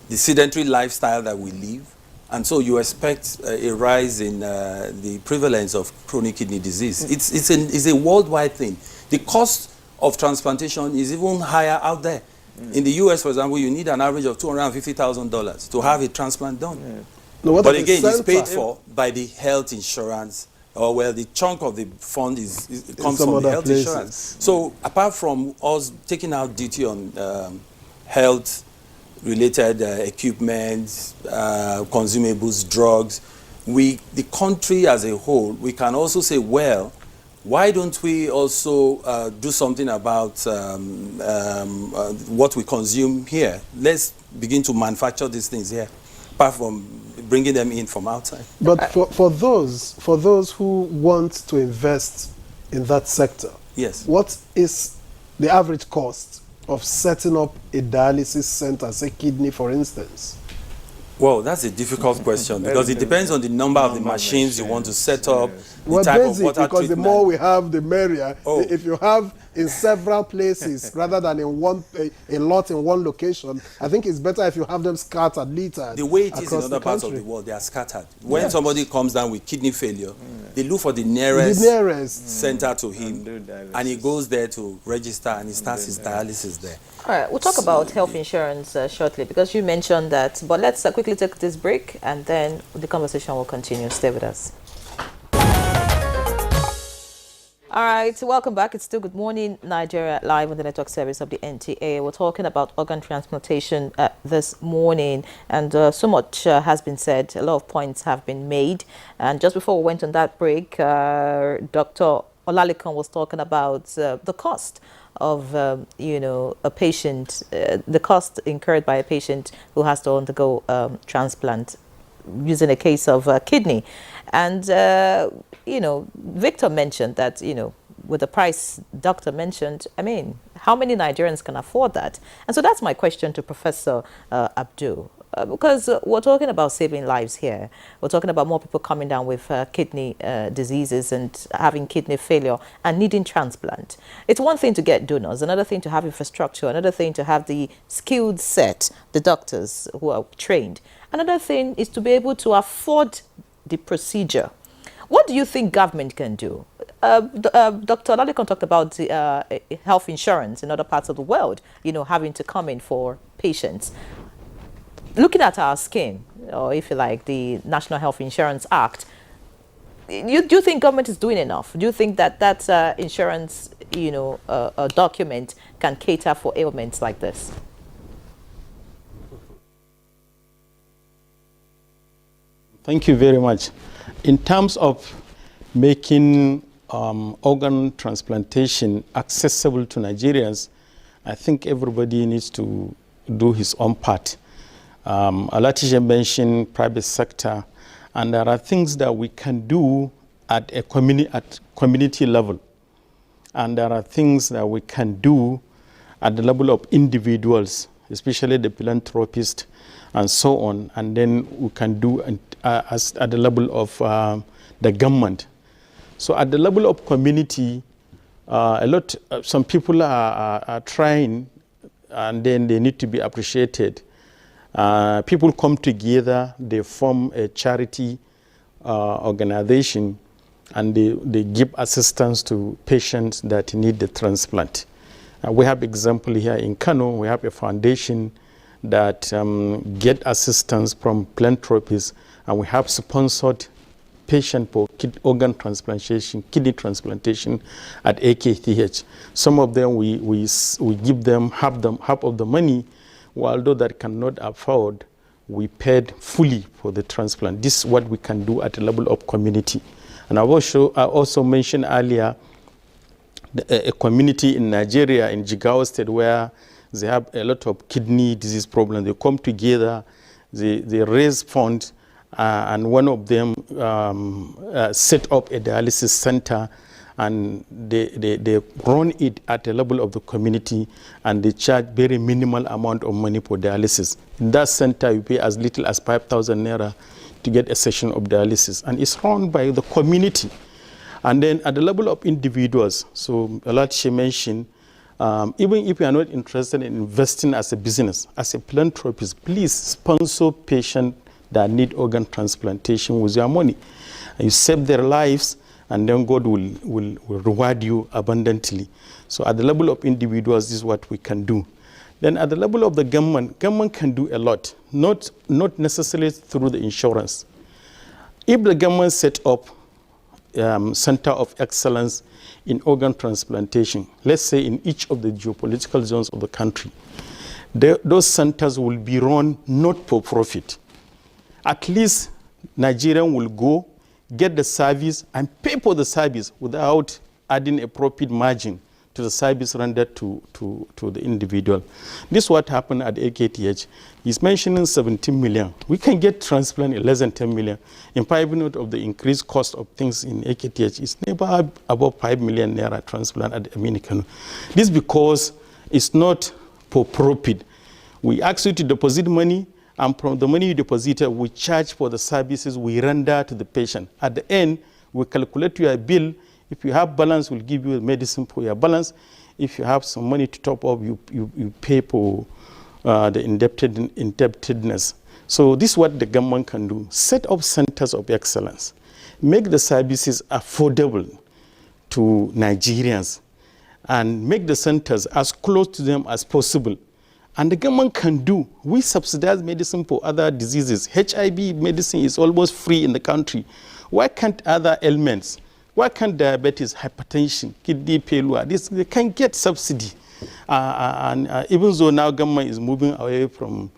the sedentary lifestyle that we live. And so you expect a rise in the prevalence of chronic kidney disease. It's a worldwide thing. The cost of transplantation is even higher out there. In the US, for example, you need an average of $250,000 to have a transplant done. No, But again, it's paid for by the health insurance, or well, the chunk of the fund comes from the health insurance. So apart from us taking out duty on health-related equipment, consumables, drugs, the country as a whole, we can also say, well, why don't we also do something about what we consume here? Let's begin to manufacture these things here, apart from bringing them in from outside. But for those who want to invest in that sector, yes, what is the average cost of setting up a dialysis center, say kidney, for instance? Well, that's a difficult question because it depends on the number of the machines you want to set up, the type of water because treatment. the more we have, the merrier. If you have in several places rather than in a lot in one location, I think it's better if you have them scattered, littered. The way it is in other parts of the world, they are scattered. When somebody comes down with kidney failure, they look for the nearest center to him, and he goes there to register and he starts his dialysis there. All right, we'll talk about health insurance shortly because you mentioned that. But let's quickly take this break and then the conversation will continue. Stay with us. All right, welcome back. It's still Good Morning Nigeria, live on the network service of the NTA. We're talking about organ transplantation this morning, and so much has been said. A lot of points have been made. And just before we went on that break, Dr. Olalekan was talking about the cost of, a patient, the cost incurred by a patient who has to undergo transplant, using a case of kidney. And, Victor mentioned that, with the price Doctor mentioned, I mean, how many Nigerians can afford that? And so that's my question to Professor Abdul. Because we're talking about saving lives here. We're talking about more people coming down with kidney diseases and having kidney failure and needing transplant. It's one thing to get donors, another thing to have infrastructure, another thing to have the skilled set, the doctors who are trained. Another thing is to be able to afford the procedure. What do you think government can do? Dr. Olalekan talked about the, health insurance in other parts of the world, having to come in for patients. Looking at our scheme, or if you like, the National Health Insurance Act, do you think government is doing enough? Do you think that insurance, document can cater for ailments like this? Thank you very much. In terms of making organ transplantation accessible to Nigerians, I think everybody needs to do his own part. Alatisha mentioned private sector, and there are things that we can do at a community level, and there are things that we can do at the level of individuals, especially the philanthropists and so on, and then we can do at the level of the government. So at the level of community, some people are trying, and then they need to be appreciated. People come together, they form a charity organization, and they give assistance to patients that need the transplant. We have example here in Kano. We have a foundation that get assistance from philanthropists, and we have sponsored patient for organ transplantation, kidney transplantation at AKTH. Some of them we give them half of the money. Although that cannot afford, we paid fully for the transplant. This is what we can do at the level of community. And I also mentioned earlier a community in Nigeria, in Jigawa State, where they have a lot of kidney disease problems. They come together, they raise funds, and one of them set up a dialysis center, and they run it at the level of the community, and they charge very minimal amount of money for dialysis. In that center, you pay as little as 5,000 naira to get a session of dialysis, and it's run by the community. And then at the level of individuals, so a lot she mentioned, Even if you are not interested in investing as a business, as a philanthropist, please sponsor patients that need organ transplantation with your money. You save their lives, and then God will reward you abundantly. So at the level of individuals, this is what we can do. Then at the level of the government can do a lot, not necessarily through the insurance. If the government set up center of excellence in organ transplantation, let's say in each of the geopolitical zones of the country, those centers will be run not for profit. At least Nigerian will go, get the service, and pay for the service without adding a profit margin to the service rendered to the individual. This is what happened at AKTH. He's mentioning 17 million. We can get transplant in less than 10 million. In 5 minutes of the increased cost of things in AKTH, it's never above 5 million naira transplant at American. This is because it's not for profit. We ask you to deposit money, and from the money you deposited, we charge for the services we render to the patient. At the end, we calculate your bill. If you have balance, we'll give you medicine for your balance. If you have some money to top up, you pay for the indebtedness. So this is what the government can do. Set up centers of excellence. Make the services affordable to Nigerians, and make the centers as close to them as possible. And the government can do. We subsidize medicine for other diseases. HIV medicine is almost free in the country. Why can't other ailments? Why can't diabetes, hypertension, kidney failure, they can get subsidy? Even though now government is moving away from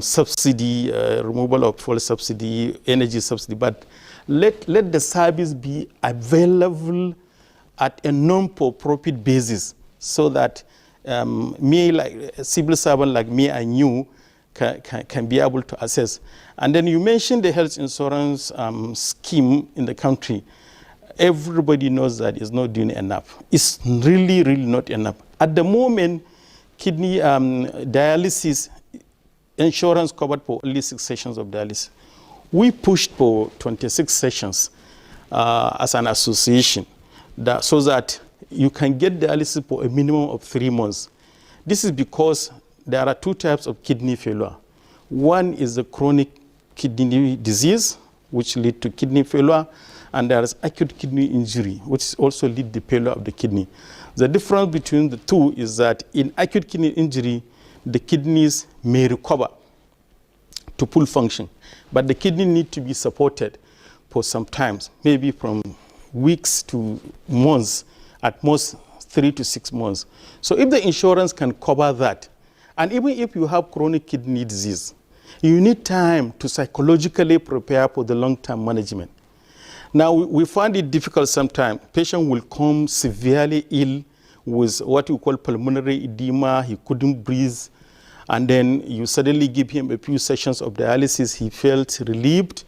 subsidy, removal of fuel subsidy, energy subsidy, but let the service be available at a non-for-profit basis, so that me, like a civil servant like me and you, can be able to access. And then you mentioned the health insurance scheme in the country. Everybody knows that it's not doing enough. It's really, really not enough. At the moment, kidney dialysis insurance covered for only 6 sessions of dialysis. We pushed for 26 sessions as an association, so that you can get dialysis for a minimum of 3 months. This is because there are 2 types of kidney failure. One is the chronic kidney disease, which leads to kidney failure, and there is acute kidney injury, which also leads to failure of the kidney. The difference between the two is that in acute kidney injury, the kidneys may recover to full function, but the kidney need to be supported for some time, maybe from weeks to months, at most 3 to 6 months. So if the insurance can cover that, and even if you have chronic kidney disease, you need time to psychologically prepare for the long-term management. Now, we find it difficult sometimes. Patient will come severely ill with what we call pulmonary edema. He couldn't breathe. And then you suddenly give him a few sessions of dialysis. He felt relieved.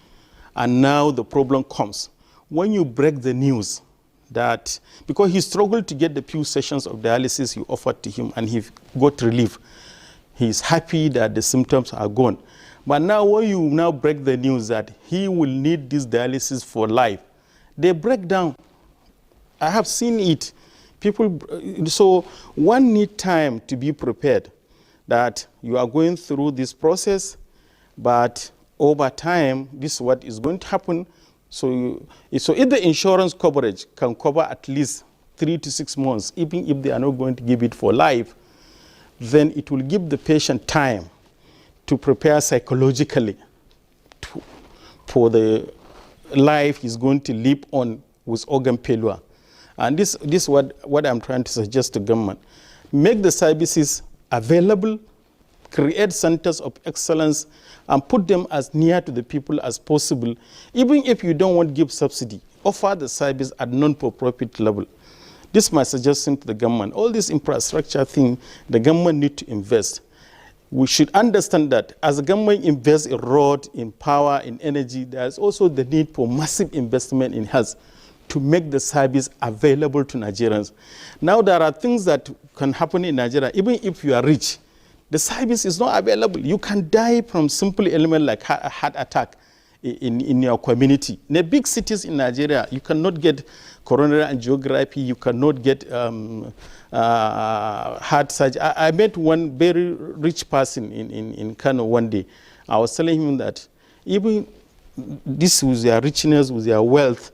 And now the problem comes. When you break the news that, because he struggled to get the few sessions of dialysis you offered to him and he got relief, he's happy that the symptoms are gone. But now when you now break the news that he will need this dialysis for life, they break down. I have seen it. People, so one need time to be prepared that you are going through this process, but over time, this is what is going to happen. So if the insurance coverage can cover at least 3 to 6 months, even if they are not going to give it for life, then it will give the patient time to prepare psychologically for the life he's going to live on with organ failure. And this is what I'm trying to suggest to government. Make the services available, create centers of excellence, and put them as near to the people as possible. Even if you don't want to give subsidy, offer the service at non-for-profit level. This is my suggestion to the government. All this infrastructure thing, the government need to invest. We should understand that as the government invests in road, in power, in energy, there's also the need for massive investment in health to make the service available to Nigerians. Now there are things that can happen in Nigeria, even if you are rich, the service is not available. You can die from simple ailment like a heart attack in your community. In the big cities in Nigeria, you cannot get coronary angiography, you cannot get heart surgery. I met one very rich person in Kano one day. I was telling him that even this with their richness, with their wealth,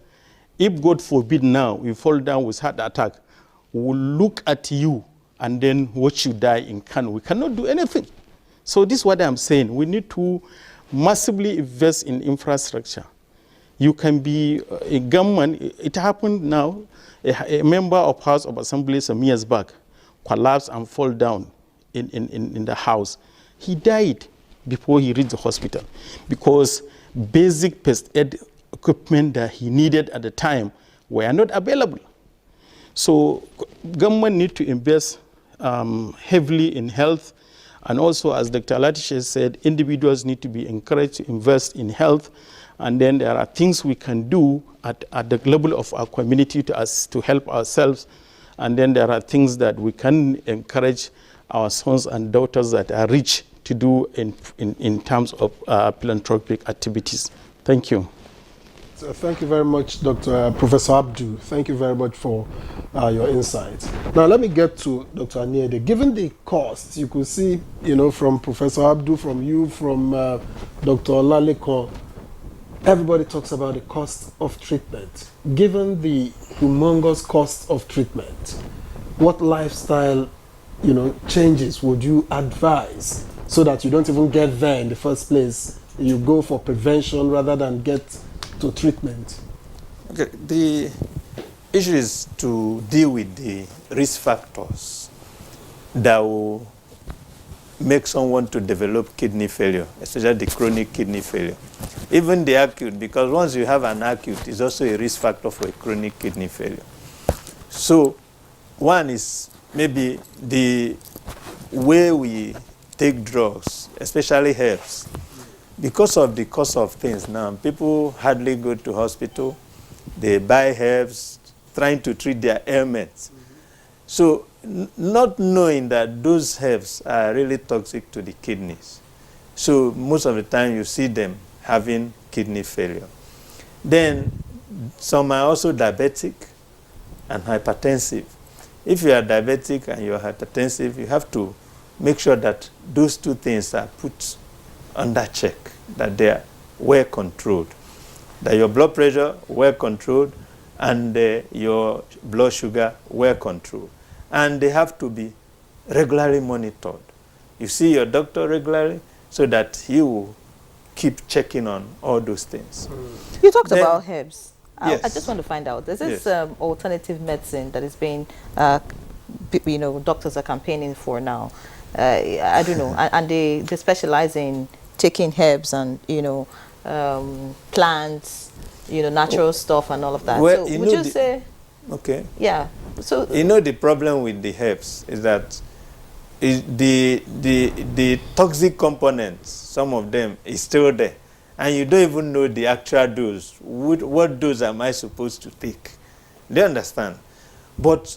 if God forbid now you fall down with heart attack, we will look at you and then watch you die in Kano. We cannot do anything. So this is what I'm saying. We need to massively invest in infrastructure. You can be a gunman. It happened now. A member of House of Assembly some years back collapsed and fall down in the house. He died before he reached the hospital because basic first aid equipment that he needed at the time were not available. So government need to invest heavily in health. And also, as Dr. Latisha said, individuals need to be encouraged to invest in health. And then there are things we can do at the level of our community to help ourselves. And then there are things that we can encourage our sons and daughters that are rich to do in terms of philanthropic activities. Thank you. So thank you very much, Professor Abdu. Thank you very much for your insights. Now let me get to Dr. Aniede. Given the costs, you could see, from Professor Abdu, from you, from Dr. Laleko, everybody talks about the cost of treatment. Given the humongous cost of treatment, what lifestyle, changes would you advise so that you don't even get there in the first place? You go for prevention rather than get to treatment. Okay, the issue is to deal with the risk factors that will make someone to develop kidney failure, especially the chronic kidney failure. Even the acute, because once you have an acute, it's also a risk factor for a chronic kidney failure. So one is maybe the way we take drugs, especially herbs. Because of the cost of things now, people hardly go to hospital. They buy herbs, trying to treat their ailments. So not knowing that those herbs are really toxic to the kidneys. So most of the time you see them having kidney failure. Then some are also diabetic and hypertensive. If you are diabetic and you are hypertensive, you have to make sure that those two things are put under check, that they are well controlled, that your blood pressure well controlled and your blood sugar well controlled. And they have to be regularly monitored. You see your doctor regularly so that he will keep checking on all those things. You talked about herbs. Yes. I just want to find out, is this alternative medicine that is being, doctors are campaigning for now? I don't know. And they specialize in taking herbs and, plants, natural stuff and all of that. Well, so would you say? Okay. Yeah. So the problem with the herbs is that the toxic components, some of them is still there. And you don't even know the actual dose. What dose am I supposed to take? They understand. But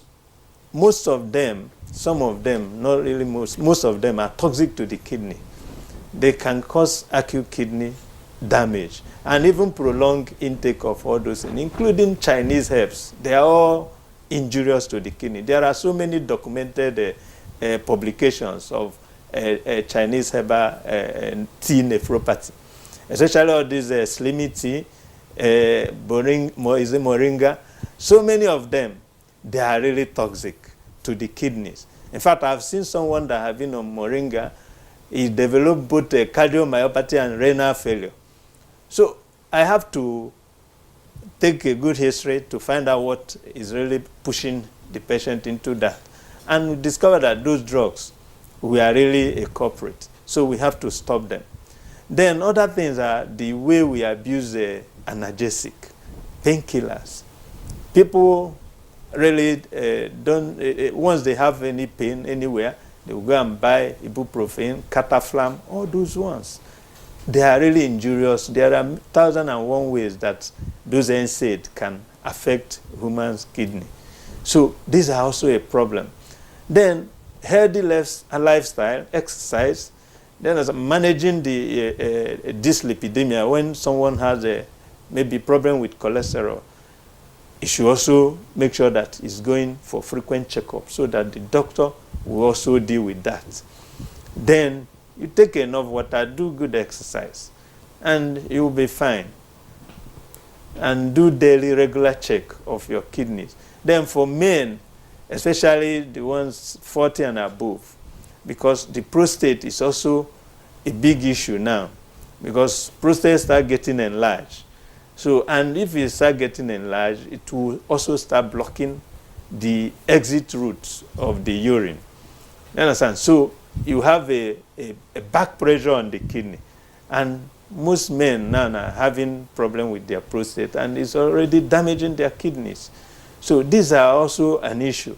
most of them, some of them, not really most of them are toxic to the kidney. They can cause acute kidney damage and even prolonged intake of all those things, including Chinese herbs. They are all injurious to the kidney. There are so many documented publications of Chinese herbal tea nephropathy, especially all these slimy tea, moringa. So many of them, they are really toxic to the kidneys. In fact, I've seen someone that have been on moringa. He developed both cardiomyopathy and renal failure. So I have to take a good history to find out what is really pushing the patient into that. And we discovered that those drugs were really a culprit. So we have to stop them. Then other things are the way we abuse analgesic, painkillers. People really once they have any pain anywhere, they will go and buy ibuprofen, cataflam, all those ones. They are really injurious. There are 1,001 ways that those NSAID can affect human's kidney. So these are also a problem. Then healthy lifestyle, exercise. Then as managing the dyslipidemia, when someone has a maybe problem with cholesterol, you should also make sure that he's going for frequent checkups so that the doctor will also deal with that. Then you take enough water, do good exercise, and you'll be fine. And do daily regular check of your kidneys. Then for men, especially the ones 40 and above, because the prostate is also a big issue now, because prostate start getting enlarged. So, and if it start getting enlarged, it will also start blocking the exit routes of the urine. You understand? So you have a back pressure on the kidney. And most men now are having problem with their prostate, and it's already damaging their kidneys. So these are also an issue.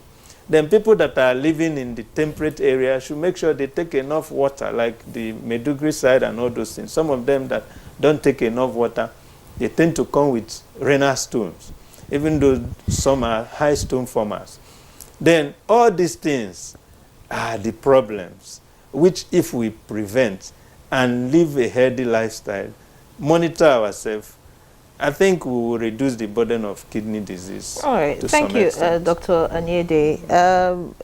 Then people that are living in the temperate area should make sure they take enough water, like the Maiduguri side and all those things. Some of them that don't take enough water, they tend to come with renal stones, even though some are high stone formers. Then all these things are the problems, which if we prevent and live a healthy lifestyle, monitor ourselves, I think we will reduce the burden of kidney disease. All right, thank you, Dr. Anyede.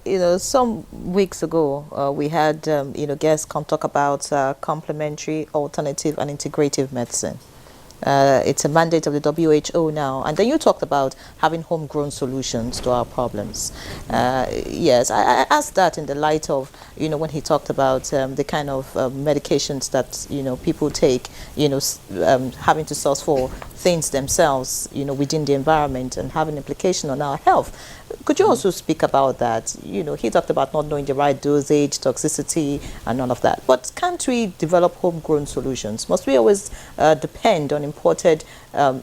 You know, some weeks ago, we had, you know, guests come talk about complementary, alternative, and integrative medicine. It's a mandate of the WHO now. And then you talked about having homegrown solutions to our problems. Yes, I asked that in the light of, you know, when he talked about the kind of medications that, you know, people take, you know, having to source for things themselves, you know, within the environment and having implication on our health. Could you also speak about that? You know, he talked about not knowing the right dosage, toxicity, and all of that. But can't we develop homegrown solutions? Must we always depend on imported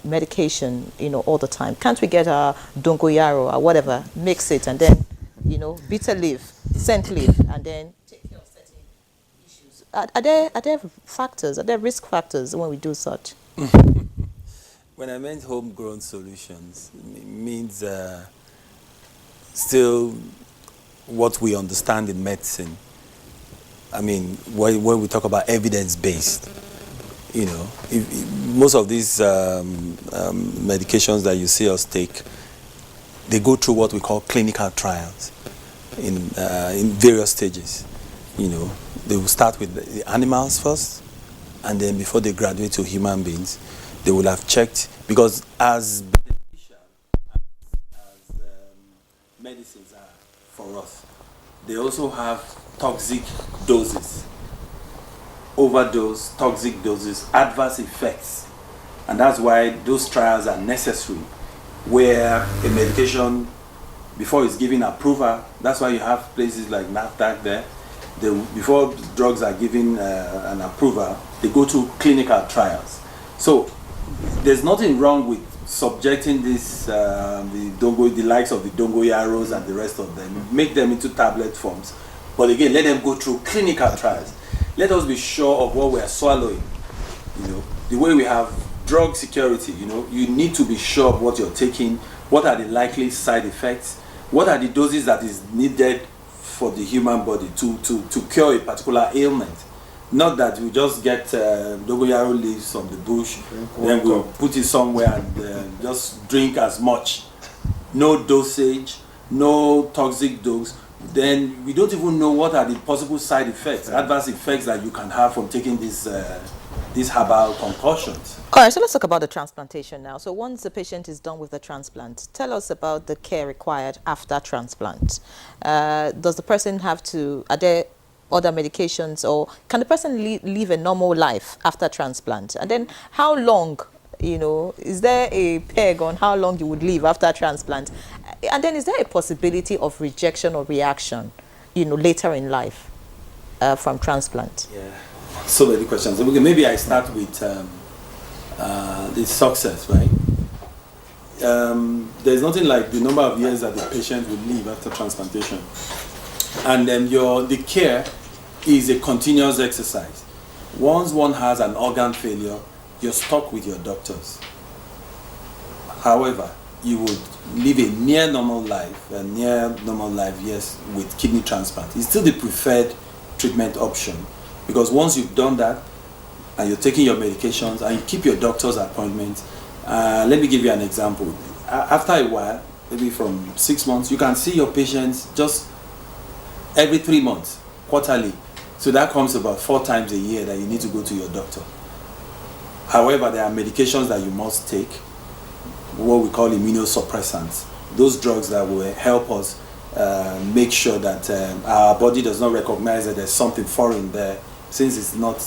medication, you know, all the time? Can't we get our dongoyaro or whatever, mix it, and then, you know, bitter leaf, scent leaf, and then take care of certain issues? Are there factors, are there risk factors when we do such? When I meant homegrown solutions, it means still what we understand in medicine. I mean, when we talk about evidence-based, you know, most of these medications that you see us take, they go through what we call clinical trials in various stages. You know, they will start with the animals first, and then before they graduate to human beings, they will have checked, because as beneficial as medicines are for us, they also have toxic doses, overdose, toxic doses, adverse effects. And that's why those trials are necessary, where a medication, before it's given approval, that's why you have places like NAFDAC there. Before drugs are given an approval, they go through clinical trials. So there's nothing wrong with subjecting this, the likes of the dongoyaros and the rest of them, make them into tablet forms. But again, let them go through clinical trials. Let us be sure of what we are swallowing. You know, the way we have drug security, you know, you need to be sure of what you're taking, what are the likely side effects, what are the doses that is needed for the human body to cure a particular ailment. Not that we just get dogoyaro leaves from the bush, then we'll put it somewhere and just drink as much. No dosage, no toxic dose. Then we don't even know what are the possible side effects, adverse effects that you can have from taking these herbal concoctions. All right, so let's talk about the transplantation now. So once the patient is done with the transplant, tell us about the care required after transplant. Does the person have to, are there other medications, or can the person live a normal life after transplant? And then how long, you know, is there a peg on how long you would live after transplant? And then is there a possibility of rejection or reaction, you know, later in life from transplant? Yeah, so many questions. Okay, maybe I start with the success, right? There's nothing like the number of years that the patient will live after transplantation. And the care is a continuous exercise. Once one has an organ failure, you're stuck with your doctors. However, you would live a near normal life, yes, with kidney transplant. It's still the preferred treatment option Because once you've done that, and you're taking your medications, and you keep your doctor's appointments, let me give you an example. After a while, maybe from 6 months, you can see your patients just every 3 months, quarterly. So that comes about 4 times a year that you need to go to your doctor. However, there are medications that you must take, what we call immunosuppressants. Those drugs that will help us make sure that our body does not recognize that there's something foreign there, since it's not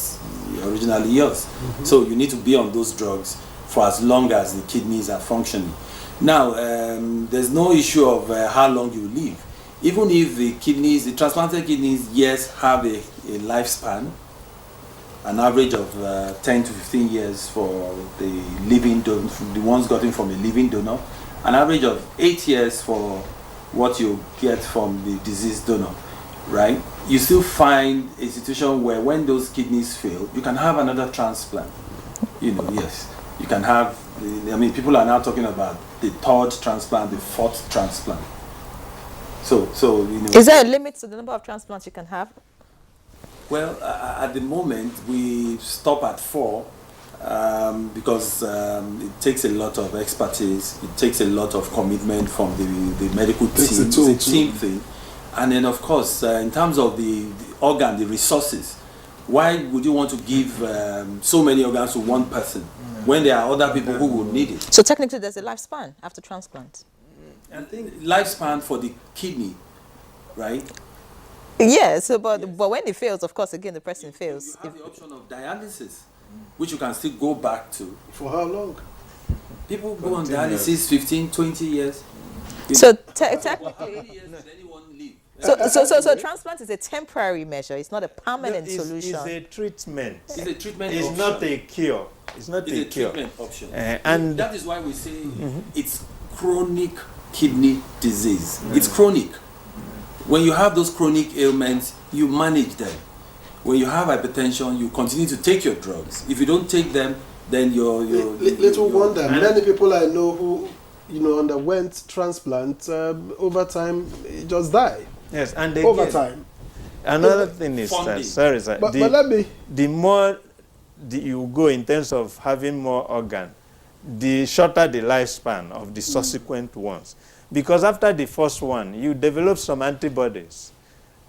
originally yours. So you need to be on those drugs for as long as the kidneys are functioning. Now, there's no issue of how long you live. Even if the kidneys, the transplanted kidneys, yes, have a lifespan, an average of 10 to 15 years for the living donor, the ones gotten from a living donor, an average of 8 years for what you get from the deceased donor, right? You still find a situation where when those kidneys fail, you can have another transplant. You know, yes, you can have, I mean, people are now talking about the 3rd transplant, the 4th transplant. So you know. Is there a limit to the number of transplants you can have? Well, at the moment, we stop at 4 because it takes a lot of expertise. It takes a lot of commitment from the medical team. It's a team thing. And then, of course, in terms of the organ, the resources, why would you want to give so many organs to one person when there are other people who would need it? So technically, there's a lifespan after transplant. I think lifespan for the kidney, right? Yeah, so but when it fails, of course, again, the person fails. You have the option of dialysis, which you can still go back to. For how long? People go on dialysis 15, 20 years. So technically, years did anyone live? so transplant is a temporary measure. It's not a permanent solution. It's a treatment. It's a treatment It's option. not a cure. It's not It's a a cure. treatment option. And that is why we say it's chronic kidney disease. It's chronic. When you have those chronic ailments, you manage them. When you have hypertension, you continue to take your drugs. If you don't take them, then you're Little wonder, many people I know who, you know, underwent transplant, over time, just die. yes, and Over again, time. another thing is funding. that, sorry, sir, But let me... the more you go in terms of having more organ, the shorter the lifespan of the subsequent ones. Because after the first one, you develop some antibodies.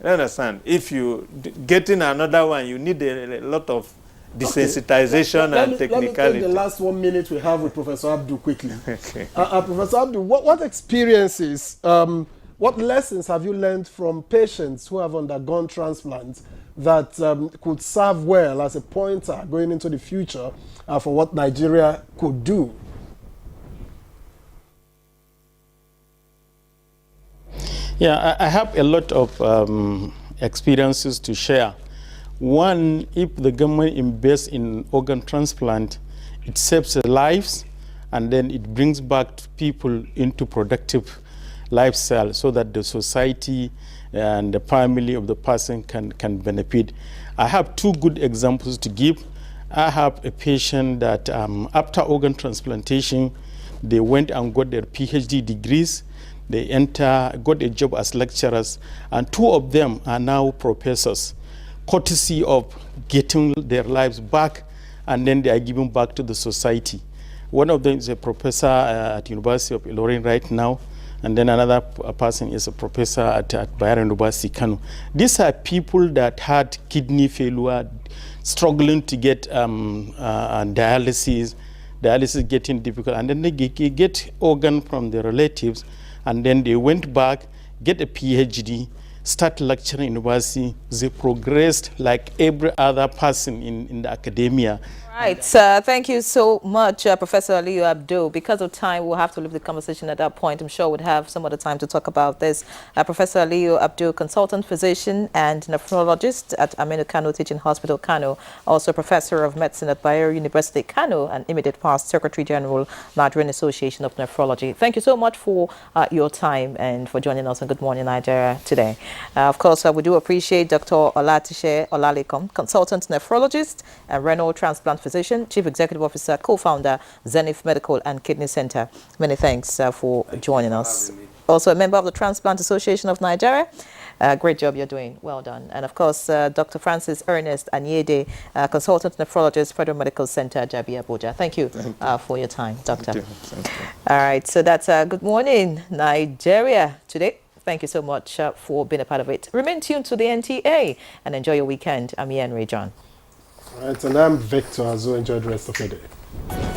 You understand? If you getting another one, you need a lot of desensitization and technicality. Let me take the last 1 minute we have with Professor Abdul quickly. Okay. Professor Abdul, what experiences, what lessons have you learned from patients who have undergone transplants that could serve well as a pointer going into the future for what Nigeria could do? Yeah, I have a lot of experiences to share. One, if the government invests in organ transplant, it saves lives, and then it brings back people into productive lifestyle so that the society and the family of the person can benefit. I have 2 good examples to give. I have a patient that after organ transplantation, they went and got their PhD degrees. They got a job as lecturers, and 2 of them are now professors, courtesy of getting their lives back, and then they are giving back to the society. One of them is a professor at University of Ilorin right now, and then another person is a professor at Bayero University, Kano. These are people that had kidney failure, struggling to get dialysis getting difficult, and then they get organ from their relatives, and then they went back, get a PhD, start lecturing in university. They progressed like every other person in the academia. Right. Thank you so much, Professor Aliyu Abdul. Because of time, we'll have to leave the conversation at that point. I'm sure we'd have some other time to talk about this. Professor Aliyu Abdul, consultant physician and nephrologist at Aminu Kano Teaching Hospital, Kano, also professor of medicine at Bayero University, Kano, and immediate past Secretary General, Nigerian Association of Nephrology. Thank you so much for your time and for joining us on Good Morning Nigeria today. Of course, we do appreciate Dr. Olatishe Olalekan, consultant nephrologist and renal transplant physician, Chief Executive Officer, co-founder, Zenith Medical and Kidney Center. Many thanks for joining us. Also a member of the Transplant Association of Nigeria. Great job you're doing. Well done. And of course, Dr. Francis Ernest Anyede, consultant nephrologist, Federal Medical Center, Jabi, Abuja. Thank you, for your time, Doctor. Thank you. All right, so that's Good Morning Nigeria today. Thank you so much for being a part of it. Remain tuned to the NTA and enjoy your weekend. I'm Ian Ray John. All right, and I'm Victor. Enjoy the rest of your day.